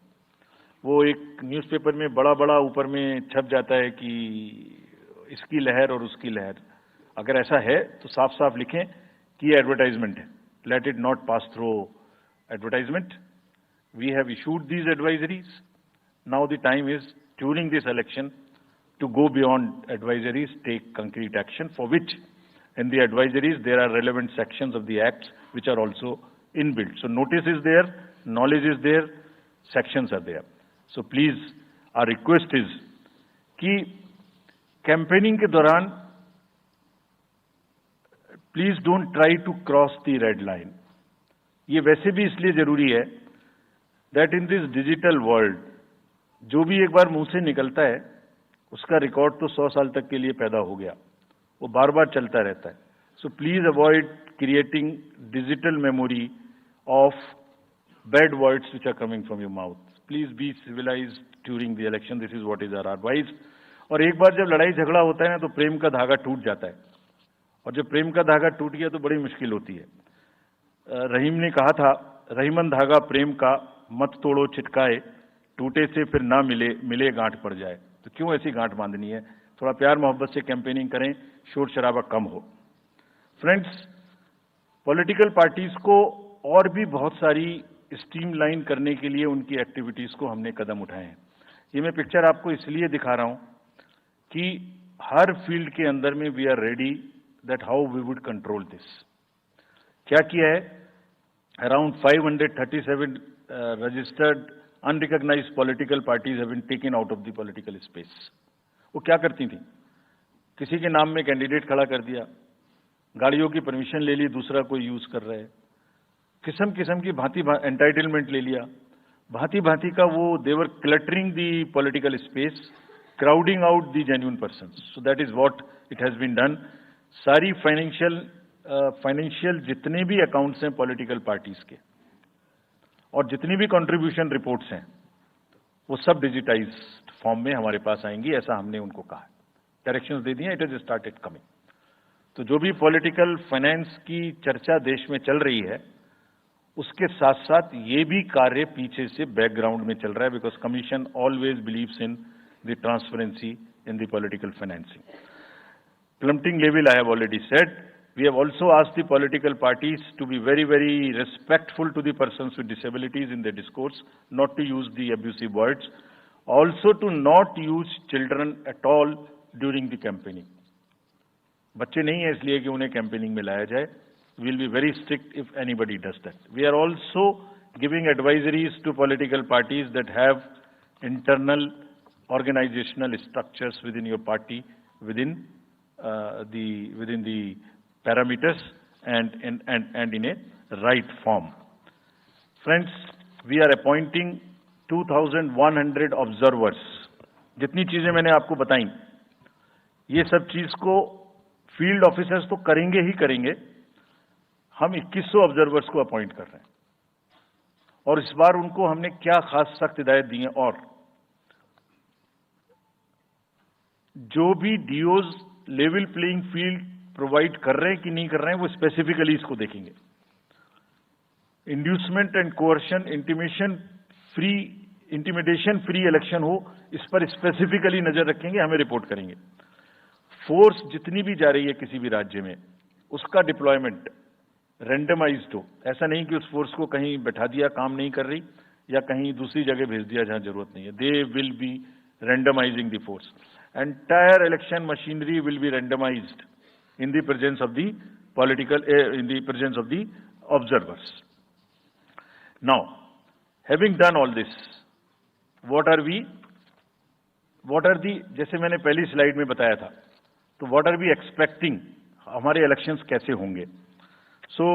वो एक न्यूज़पेपर में बड़ा बड़ा ऊपर में छप जाता है कि इसकी लहर और उसकी लहर। अगर ऐसा है तो साफ साफ लिखें कि ये एडवर्टाइजमेंट है। Let it not pass through advertisement. We have issued these advisories. Now the time is during this election to go beyond advisories, take concrete action, for which in the advisories there are relevant sections of the acts which are also inbuilt. So notice is there, knowledge is there, sections are there. So please, our request is कि campaigning के दौरान please don't try to cross the red line. ये वैसे भी इसलिए जरूरी है that in this digital world जो भी एक बार मुंह से निकलता है उसका रिकॉर्ड तो 100 साल तक के लिए पैदा हो गया, वो बार बार चलता रहता है। So please avoid creating digital memory of bad words which are coming from your mouth. Please be civilised during the election, this is what is our advice. और एक बार जब लड़ाई झगड़ा होता है ना तो प्रेम का धागा टूट जाता है, और जब प्रेम का धागा टूट गया तो बड़ी मुश्किल होती है। रहीम ने कहा था, रहीमन धागा प्रेम का मत तोड़ो चिटकाए, टूटे से फिर ना मिले गांठ पड़ जाए। तो क्यों ऐसी गांठ बांधनी है? थोड़ा प्यार मोहब्बत से कैंपेनिंग करें, शोर शराबा कम हो। फ्रेंड्स, पॉलिटिकल पार्टीज को और भी बहुत सारी स्ट्रीमलाइन करने के लिए उनकी एक्टिविटीज को हमने कदम उठाए हैं। ये मैं पिक्चर आपको इसलिए दिखा रहा हूं कि हर फील्ड के अंदर में we are ready that how we would control this. क्या किया है? Around 537 registered unrecognised political parties have been taken out of the political space. वो क्या करती थी? किसी के नाम में कैंडिडेट खड़ा कर दिया, गाड़ियों की परमिशन ले ली, दूसरा कोई यूज कर रहा है, किस्म किस्म की भांति एंटाइटलमेंट ले लिया, भांति भांति का वो they were cluttering the political space, crowding out the genuine persons. So that is what it has been done. सारी फाइनेंशियल जितने भी अकाउंट्स हैं पॉलिटिकल पार्टीज के और जितनी भी कंट्रीब्यूशन रिपोर्ट्स हैं वो सब डिजिटाइज्ड फॉर्म में हमारे पास आएंगी, ऐसा हमने उनको कहा। डायरेक्शंस दे दिए, इट इज स्टार्टेड कमिंग। तो जो भी पॉलिटिकल फाइनेंस की चर्चा देश में चल रही है उसके साथ साथ ये भी कार्य पीछे से बैकग्राउंड में चल रहा है, because commission always believes in the transparency in the political financing. Plummeting level, I have already said. We have also asked the political parties to be very, very respectful to the persons with disabilities in their discourse, not to use the abusive words, also to not use children at all during the campaigning. बच्चे नहीं है इसलिए कि उन्हें कैंपेनिंग में लाया जाए। We will be very strict if anybody does that. We are also giving advisories to political parties that have internal organizational structures within your party, within the parameters and in a right form. Friends, we are appointing 2,100 observers. जितनी चीजें मैंने आपको बताई, ये सब चीज को फील्ड ऑफिसर्स तो करेंगे ही करेंगे। हम 2100 ऑब्जर्वर्स को अपॉइंट कर रहे हैं और इस बार उनको हमने क्या खास सख्त हिदायत दी है, और जो भी डीओज लेवल प्लेइंग फील्ड प्रोवाइड कर रहे हैं कि नहीं कर रहे हैं वो स्पेसिफिकली इसको देखेंगे। Inducement and coercion, intimidation free election हो, इस पर स्पेसिफिकली नजर रखेंगे, हमें रिपोर्ट करेंगे। फोर्स जितनी भी जा रही है किसी भी राज्य में उसका डिप्लॉयमेंट रैंडमाइज्ड हो। ऐसा नहीं कि उस फोर्स को कहीं बैठा दिया, काम नहीं कर रही, या कहीं दूसरी जगह भेज दिया जहां जरूरत नहीं है। They will be randomizing the force. Entire election machinery will be randomized in the presence of the observers. Now, having done all this, what are we what are the, जैसे मैंने पहली स्लाइड में बताया था, तो व्हाट आर वी एक्सपेक्टिंग, हमारे इलेक्शंस कैसे होंगे. So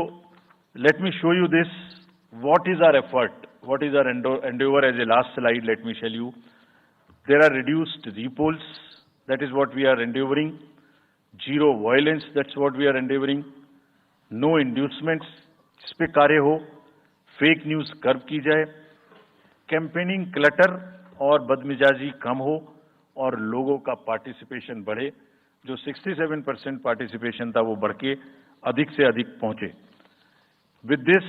let me show you this, what is our effort, what is our endeavor. As a last slide, let me tell you, there are reduced repolls, that is what we are endeavoring. Zero violence, that's what we are endeavoring. No inducements, जिस पे कार्य हो. फेक न्यूज कर्व की जाए. कैंपेनिंग क्लटर और बदमिजाजी कम हो और लोगों का पार्टिसिपेशन बढ़े. जो 67% पार्टिसिपेशन था वो बढ़ के अधिक से अधिक पहुंचे. With this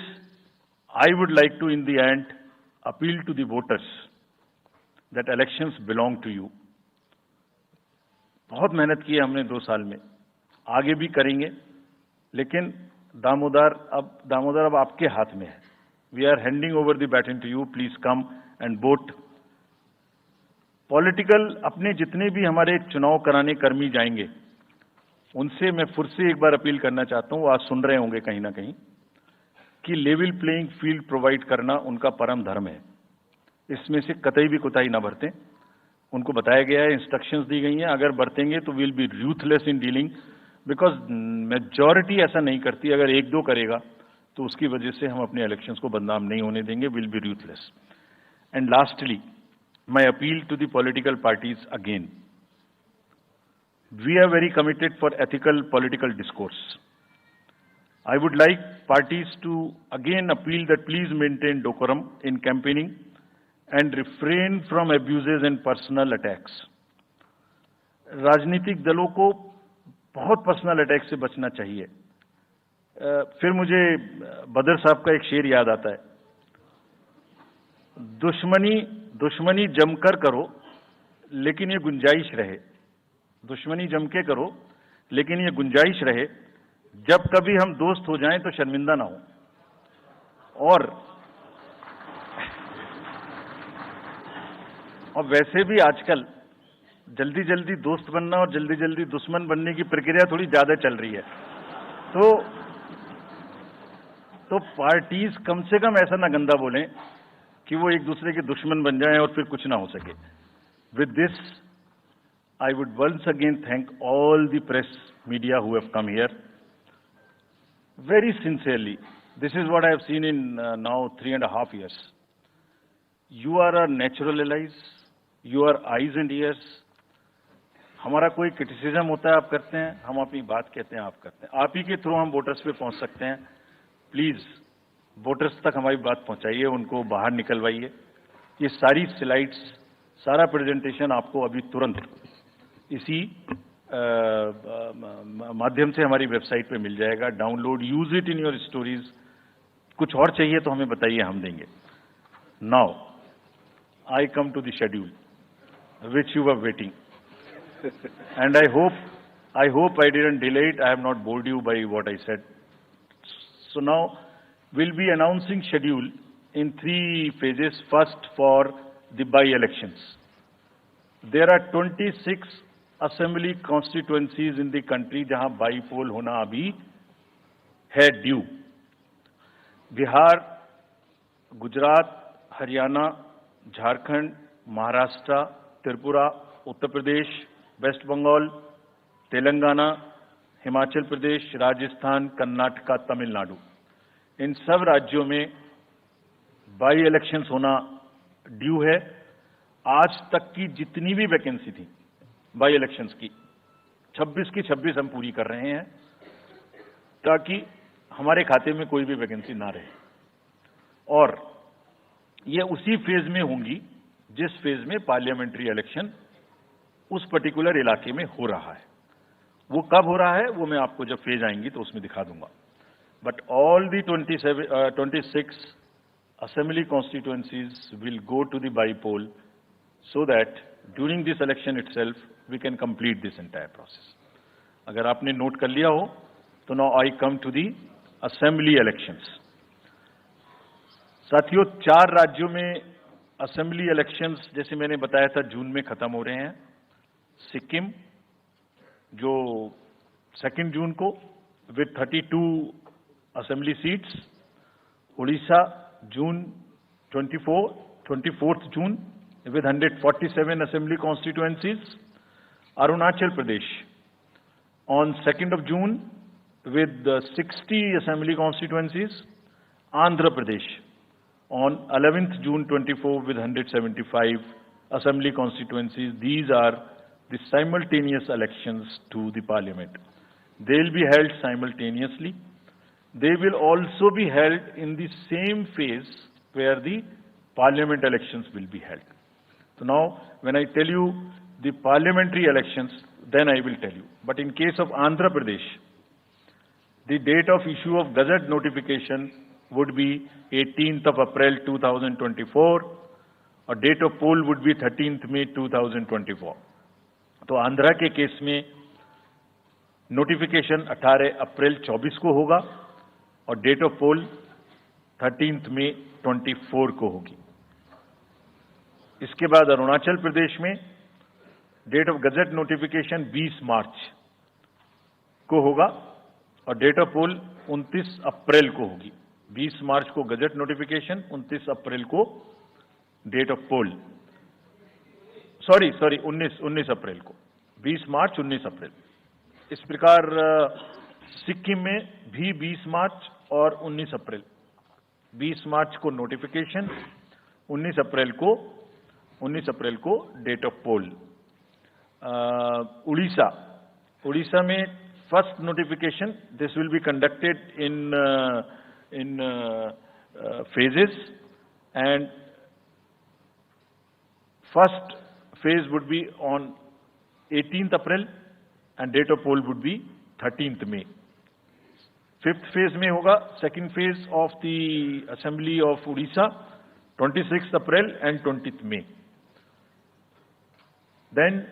I would like to in the end appeal to the voters that elections belong to you. बहुत मेहनत की है हमने 2 साल में, आगे भी करेंगे, लेकिन दामोदर अब आपके हाथ में है. We are handing over the baton to you. Please come and vote. Political अपने जितने भी हमारे चुनाव कराने कर्मी जाएंगे, उनसे मैं फिर से एक बार अपील करना चाहता हूं, वो आज सुन रहे होंगे कहीं ना कहीं, कि लेवल प्लेइंग फील्ड प्रोवाइड करना उनका परम धर्म है. इसमें से कतई भी कोताही ना बरतें. उनको बताया गया है, इंस्ट्रक्शंस दी गई हैं, अगर बरतेंगे तो will be ruthless in dealing, because majority ऐसा नहीं करती. अगर 1-2 करेगा तो उसकी वजह से हम अपने इलेक्शंस को बदनाम नहीं होने देंगे. Will be ruthless. And lastly, my appeal to the political parties again. We are very committed for ethical political discourse. I would like parties to again appeal that please maintain decorum in campaigning and refrain from abuses and personal attacks. राजनीतिक दलों को बहुत पर्सनल अटैक से बचना चाहिए. फिर मुझे बदर साहब का एक शेर याद आता है, दुश्मनी जमकर करो लेकिन ये गुंजाइश रहे. दुश्मनी जम के करो लेकिन ये गुंजाइश रहे, जब कभी हम दोस्त हो जाएं तो शर्मिंदा ना हो. और वैसे भी आजकल जल्दी जल्दी दोस्त बनना और जल्दी जल्दी दुश्मन बनने की प्रक्रिया थोड़ी ज्यादा चल रही है. तो पार्टीज कम से कम ऐसा ना गंदा बोलें कि वो एक दूसरे के दुश्मन बन जाएं और फिर कुछ ना हो सके. With this I would once again thank all the press media who have come here very sincerely. This is what I have seen in now 3.5 years. You are our natural allies, you are eyes and ears. हमारा कोई क्रिटिसिज्म होता है आप करते हैं, हम अपनी बात कहते हैं आप करते हैं. आप ही के थ्रू हम वोटर्स पे पहुंच सकते हैं. प्लीज वोटर्स तक हमारी बात पहुंचाइए, उनको बाहर निकलवाइए. ये सारी स्लाइड्स, सारा प्रेजेंटेशन आपको अभी तुरंत इसी माध्यम से हमारी वेबसाइट पे मिल जाएगा. Download, use it in your stories. कुछ और चाहिए तो हमें बताइए, हम देंगे. Now I come to the schedule which you were waiting, and I hope I didn't delay it. I have not bored you by what I said. So now we'll be announcing schedule in 3 phases. First, for the by-elections. There are 26 assembly constituencies in the country जहां बाई-पोल होना अभी है ड्यू. बिहार, गुजरात, हरियाणा, झारखंड, महाराष्ट्र, त्रिपुरा, उत्तर प्रदेश, वेस्ट बंगाल, तेलंगाना, हिमाचल प्रदेश, राजस्थान, कर्नाटका, तमिलनाडु. इन सब राज्यों में बाई इलेक्शंस होना ड्यू है. आज तक की जितनी भी वैकेंसी थी बाई इलेक्शंस की, 26 की 26 हम पूरी कर रहे हैं, ताकि हमारे खाते में कोई भी वैकेंसी ना रहे. और ये उसी फेज में होंगी जिस फेज में पार्लियामेंट्री इलेक्शन उस पर्टिकुलर इलाके में हो रहा है. वो कब हो रहा है वो मैं आपको जब फेज आएंगी तो उसमें दिखा दूंगा. But all the 26 assembly constituencies will go to the by-poll so that during this election itself we can complete this entire process. अगर आपने नोट कर लिया हो तो now I come to the assembly elections. साथियों, 4 राज्यों में असेंबली इलेक्शंस जैसे मैंने बताया था जून में खत्म हो रहे हैं. सिक्किम जो 2 जून को with 32 assembly seats, Orissa June 24 June, with 147 assembly constituencies. Arunachal Pradesh on 2nd of June with 60 assembly constituencies. Andhra Pradesh on 11th June 24 with 175 assembly constituencies. These are the simultaneous elections to the parliament. They will be held simultaneously. They will also be held in the same phase where the parliament elections will be held. So now, when I tell you the parliamentary elections, then I will tell you. But in case of Andhra Pradesh, the date of issue of Gazette notification would be 18th of April 2024, और date of poll would be 13th May 2024. तो आंध्रा के केस में नोटिफिकेशन 18 अप्रैल 24 को होगा और date of pole 13th May 24 को होगी. इसके बाद अरुणाचल प्रदेश में डेट ऑफ गजेट नोटिफिकेशन 20 मार्च को होगा और डेट ऑफ पोल 29 अप्रैल को होगी. 20 मार्च को गजेट नोटिफिकेशन, 29 अप्रैल को डेट ऑफ पोल. सॉरी 19 अप्रैल को. 20 मार्च 19 अप्रैल. इस प्रकार सिक्किम में भी 20 मार्च और 19 अप्रैल. 20 मार्च को नोटिफिकेशन, 19 अप्रैल को डेट ऑफ पोल. उड़ीसा में first notification, this will be conducted in phases, and first phase would be on 18th April and date of poll would be 13th May. Fifth phase में होगा second phase of the Assembly of Odisha 26th April and 20th May. Then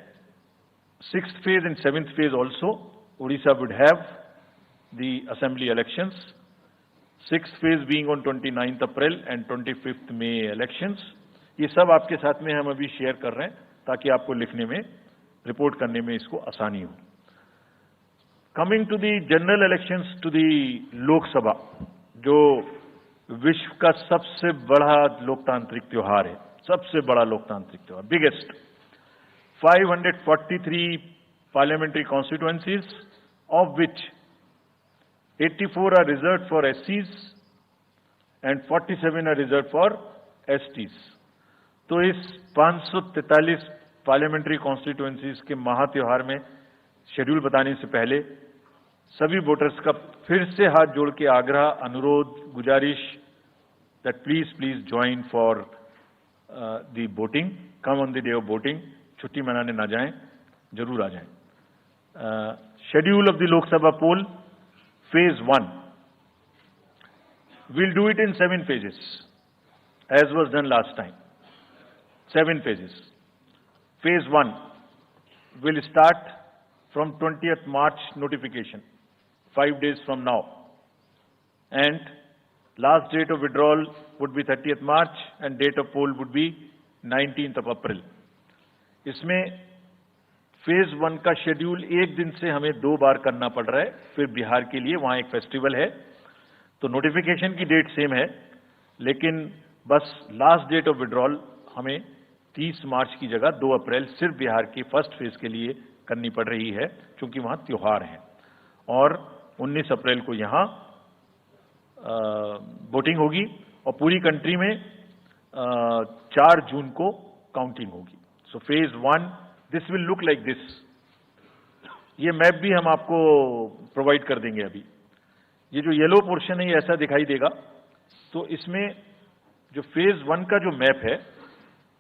sixth phase and seventh phase also Odisha would have the assembly elections. Sixth phase being on 29th April and 25th May elections. ये सब आपके साथ में हम अभी शेयर कर रहे हैं ताकि आपको लिखने में, रिपोर्ट करने में इसको आसानी हो. Coming to the general elections to the Lok Sabha, जो विश्व का सबसे बड़ा लोकतांत्रिक त्योहार है, सबसे बड़ा लोकतांत्रिक त्योहार, biggest. 543 parliamentary constituencies, of which 84 are reserved for SCs and 47 are reserved for STs. तो इस 543 पार्लियामेंट्री कॉन्स्टिट्यूएंसीज के महात्योहार में शेड्यूल बताने से पहले सभी वोटर्स का फिर से हाथ जोड़ के आग्रह, अनुरोध, गुजारिश that please join for the voting, come on the day of voting. छुट्टी मनाने ना जाएं, जरूर आ जाएं. Schedule of the Lok Sabha poll, Phase 1. We'll do it in 7 phases, as was done last time. 7 phases. Phase 1 will start from 20th March notification, 5 days from now. And last date of withdrawal would be 30th March and date of poll would be 19th of April. इसमें फेज 1 का शेड्यूल एक दिन से हमें 2 बार करना पड़ रहा है. फिर बिहार के लिए वहां एक फेस्टिवल है, तो नोटिफिकेशन की डेट सेम है, लेकिन बस लास्ट डेट ऑफ विड्रॉल हमें 30 मार्च की जगह 2 अप्रैल सिर्फ बिहार की फर्स्ट फेज के लिए करनी पड़ रही है, क्योंकि वहां त्योहार है. और 19 अप्रैल को यहां वोटिंग होगी और पूरी कंट्री में 4 जून को काउंटिंग होगी. So phase 1 this will look like this. ये मैप भी हम आपको प्रोवाइड कर देंगे. अभी ये जो येलो पोर्शन है ये ऐसा दिखाई देगा. तो इसमें जो फेज 1 का जो मैप है,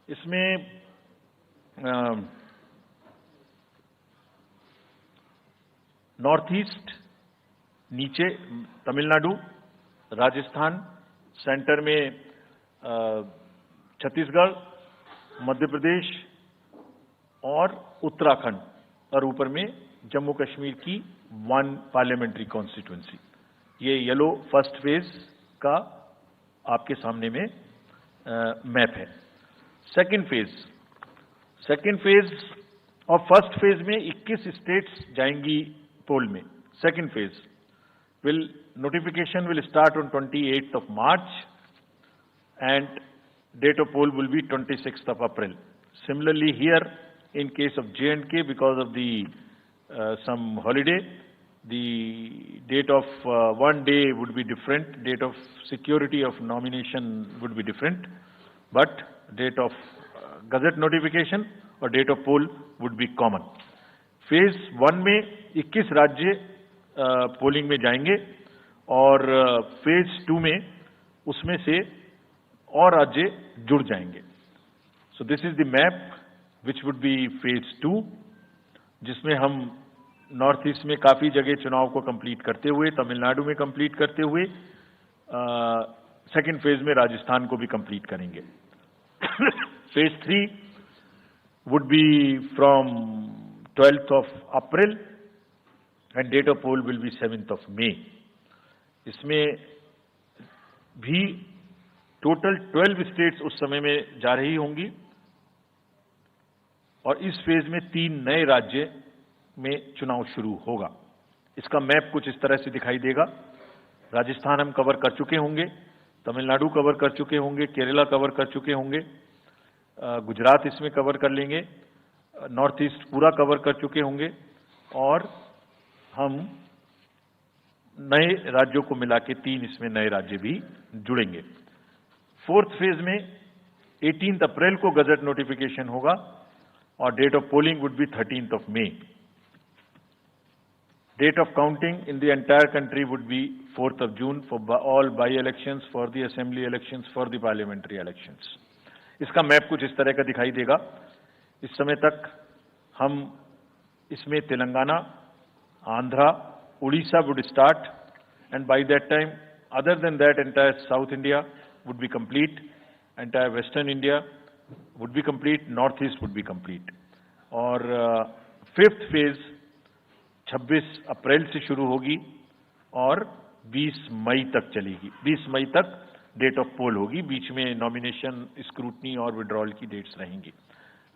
इसमें नॉर्थ ईस्ट नीचे तमिलनाडु, राजस्थान, सेंटर में छत्तीसगढ़, मध्य प्रदेश और उत्तराखंड, और ऊपर में जम्मू कश्मीर की 1 पार्लियामेंट्री कॉन्स्टिट्यूएंसी. ये येलो फर्स्ट फेज का आपके सामने में मैप है. सेकंड फेज और फर्स्ट फेज में 21 स्टेट्स जाएंगी पोल में. Second phase notification will start on 28th of March and date of poll will be 26th of April. Similarly here, in case of J&K, because of the some holiday, the date of one day would be different, date of security of nomination would be different, but date of gazette notification और date of poll would be common. Phase 1 में 21 राज्य पोलिंग में जाएंगे और फेज 2 में उसमें से और राज्य जुड़ जाएंगे. सो this is the map which would be phase 2, जिसमें हम नॉर्थ ईस्ट में काफी जगह चुनाव को कंप्लीट करते हुए, तमिलनाडु में कंप्लीट करते हुए, सेकेंड फेज में राजस्थान को भी कंप्लीट करेंगे. Phase 3 would be from 12th of April and date of poll will be 7th of May. इसमें भी टोटल 12 स्टेट्स उस समय में जा रही होंगी और इस फेज में 3 नए राज्य में चुनाव शुरू होगा. इसका मैप कुछ इस तरह से दिखाई देगा. राजस्थान हम कवर कर चुके होंगे, तमिलनाडु कवर कर चुके होंगे, केरला कवर कर चुके होंगे, गुजरात इसमें कवर कर लेंगे, नॉर्थ ईस्ट पूरा कवर कर चुके होंगे और हम नए राज्यों को मिला के 3 इसमें नए राज्य भी जुड़ेंगे. फोर्थ फेज में 18 अप्रैल को गजट नोटिफिकेशन होगा और date of polling would be 13th of May. Date of counting in the entire country would be 4th of June for all by-elections, for the assembly elections, for the parliamentary elections. इसका मैप कुछ इस तरह का दिखाई देगा. इस समय तक हम इसमें Telangana, Andhra, Orissa would start and by that time other than that entire south India would be complete, entire western India would be complete, north east would be complete. और फिफ्थ फेज 26 अप्रैल से शुरू होगी और 20 मई तक चलेगी. 20 मई तक डेट ऑफ पोल होगी. बीच में नॉमिनेशन, स्क्रूटनी और विड्रॉल की डेट्स रहेंगी.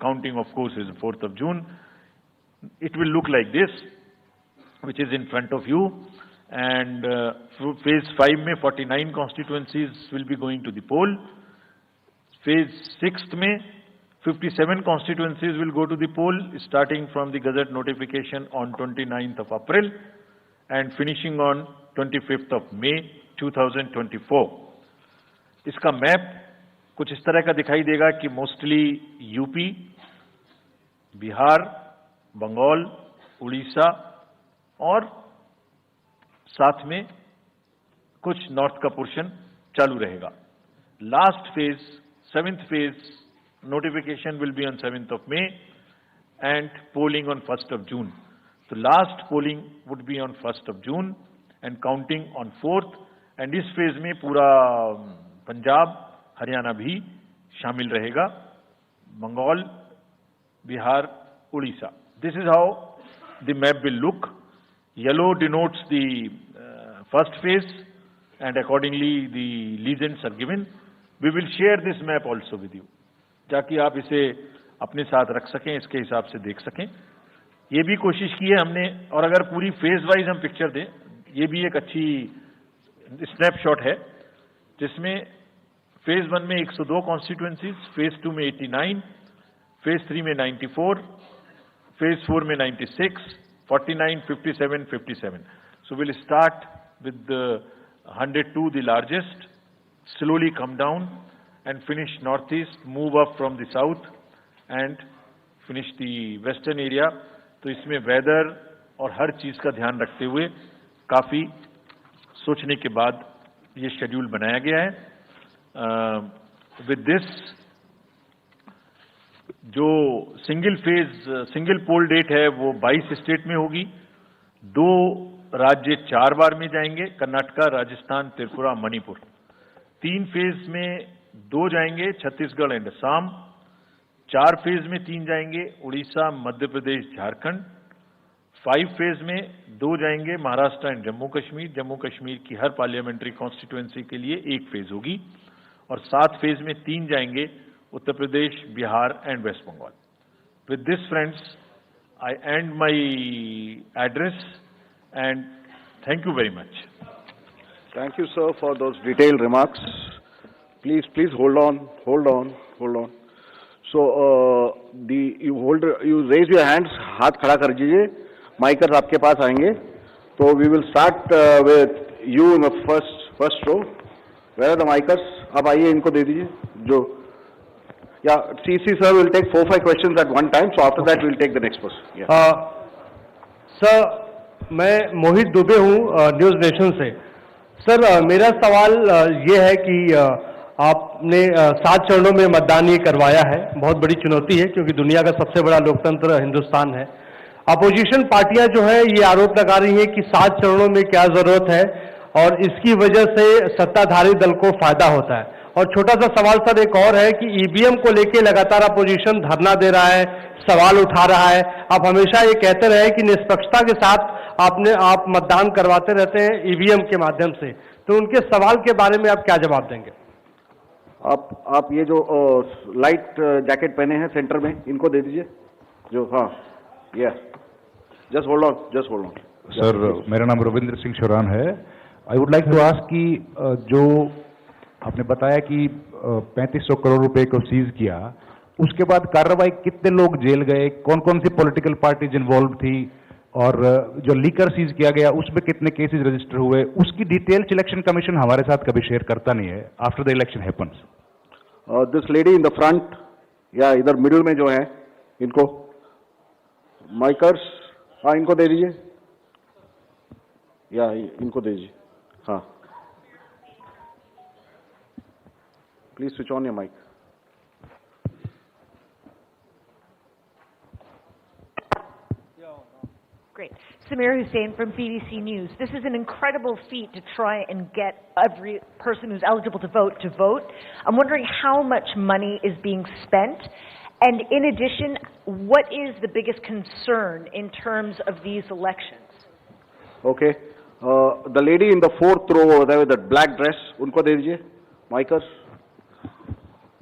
Counting, of course, is 4th of June. It will look like this, which is in front of you. And phase 5 में 49 constituencies will be going to the poll. Phase 6 में 57 constituencies will go to the poll, starting from the Gazette notification on 29th of April and finishing on 25th of May 2024. इसका मैप कुछ इस तरह का दिखाई देगा कि मोस्टली यूपी, बिहार, बंगाल, उड़ीसा और साथ में कुछ नॉर्थ का पोर्शन चालू रहेगा. Last phase, 7th phase notification will be on 7th of May and polling on 1st of June. तो last polling would be on 1st of June and counting on 4th. And इस फेज में पूरा पंजाब, हरियाणा भी शामिल रहेगा, Bengal, Bihar, Orissa. This is how the map will look. Yellow denotes the first phase and accordingly the legends are given. We will share this map also with you, ताकि आप इसे अपने साथ रख सकें, इसके हिसाब से देख सकें. ये भी कोशिश की है हमने, और अगर पूरी फेज वाइज हम पिक्चर दें, ये भी एक अच्छी स्नैपशॉट है, जिसमें फेज 1 में 102 कॉन्स्टिट्यूएंसीज, फेज 2 में 89, फेज 3 में 94, फेज 4 में 96, 49, 57, 57. So we'll start with the 102, the largest, slowly come down and finish northeast, move up from the south and finish the western area. तो इसमें वेदर और हर चीज का ध्यान रखते हुए काफी सोचने के बाद ये शेड्यूल बनाया गया है. विद दिस, जो सिंगल पोल डेट है वो 22 स्टेट में होगी. 2 राज्य 4 बार में जाएंगे, कर्नाटका, राजस्थान, त्रिपुरा, मणिपुर. 3 फेज में 2 जाएंगे, छत्तीसगढ़ एंड असम. 4 फेज में 3 जाएंगे, उड़ीसा, मध्य प्रदेश, झारखंड. 5 फेज में 2 जाएंगे, महाराष्ट्र एंड जम्मू कश्मीर. जम्मू कश्मीर की हर पार्लियामेंट्री कॉन्स्टिट्यूएंसी के लिए 1 फेज होगी. और 7 फेज में 3 जाएंगे, Uttar Pradesh, Bihar and West Bengal. With this friends, I and my address and thank you very much. Thank you, sir, for those detailed remarks. Please hold on. So you raise your hands, हाथ खड़ा कर दीजिए. Micers आपके पास आएंगे. So we will start with you in the first row. Where are the micers? आप आइए, इनको दे दीजिए. जो CC sir will take 4-5 questions at one time. So after that we'll take the next person. Yeah. Sir, मैं मोहित दुबे हूँ न्यूज़ नेशन से. सर, मेरा सवाल ये है कि आपने 7 चरणों में मतदान ये करवाया है. बहुत बड़ी चुनौती है क्योंकि दुनिया का सबसे बड़ा लोकतंत्र हिंदुस्तान है. अपोजिशन पार्टियां जो है ये आरोप लगा रही हैं कि 7 चरणों में क्या जरूरत है और इसकी वजह से सत्ताधारी दल को फायदा होता है. और छोटा सा सवाल सर एक और है कि ईवीएम को लेकर लगातार अपोजिशन धरना दे रहा है, सवाल उठा रहा है. आप हमेशा ये कहते रहे कि निष्पक्षता के साथ आप मतदान करवाते रहते हैं ईवीएम के माध्यम से, तो उनके सवाल के बारे में आप क्या जवाब देंगे? आप ये जो लाइट जैकेट पहने हैं सेंटर में, इनको दे दीजिए. जो जस्ट होल्ड ऑन. सर, मेरा नाम रविंद्र सिंह शोरान है. I would like to ask कि जो आपने बताया कि 3500 करोड़ रुपए को सीज किया, उसके बाद कार्रवाई कितने लोग जेल गए, कौन कौन सी पॉलिटिकल पार्टीज इन्वॉल्व थी, और जो लीकर सीज किया गया उसमें कितने केसेस रजिस्टर हुए, उसकी डिटेल्स इलेक्शन कमीशन हमारे साथ कभी शेयर करता नहीं है after the election happens. This lady in the front या इधर मिडिल में जो है, इनको माइकर्स, हाँ इनको दे दीजिए. या इनको दे दीजिए. हाँ, please switch on your mic. Great. Samir Hussain from BBC News. This is an incredible feat to try and get every person who's eligible to vote. I'm wondering how much money is being spent. And in addition, what is the biggest concern in terms of these elections? Okay. The lady in the 4th row over there with that black dress, उनको दे दीजिए. माइकर्स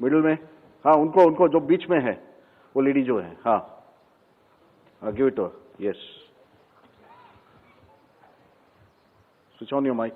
मिडिल में, हाँ उनको जो बीच में है वो लेडी जो है, हाँ give it to. Yes, switch on your mic.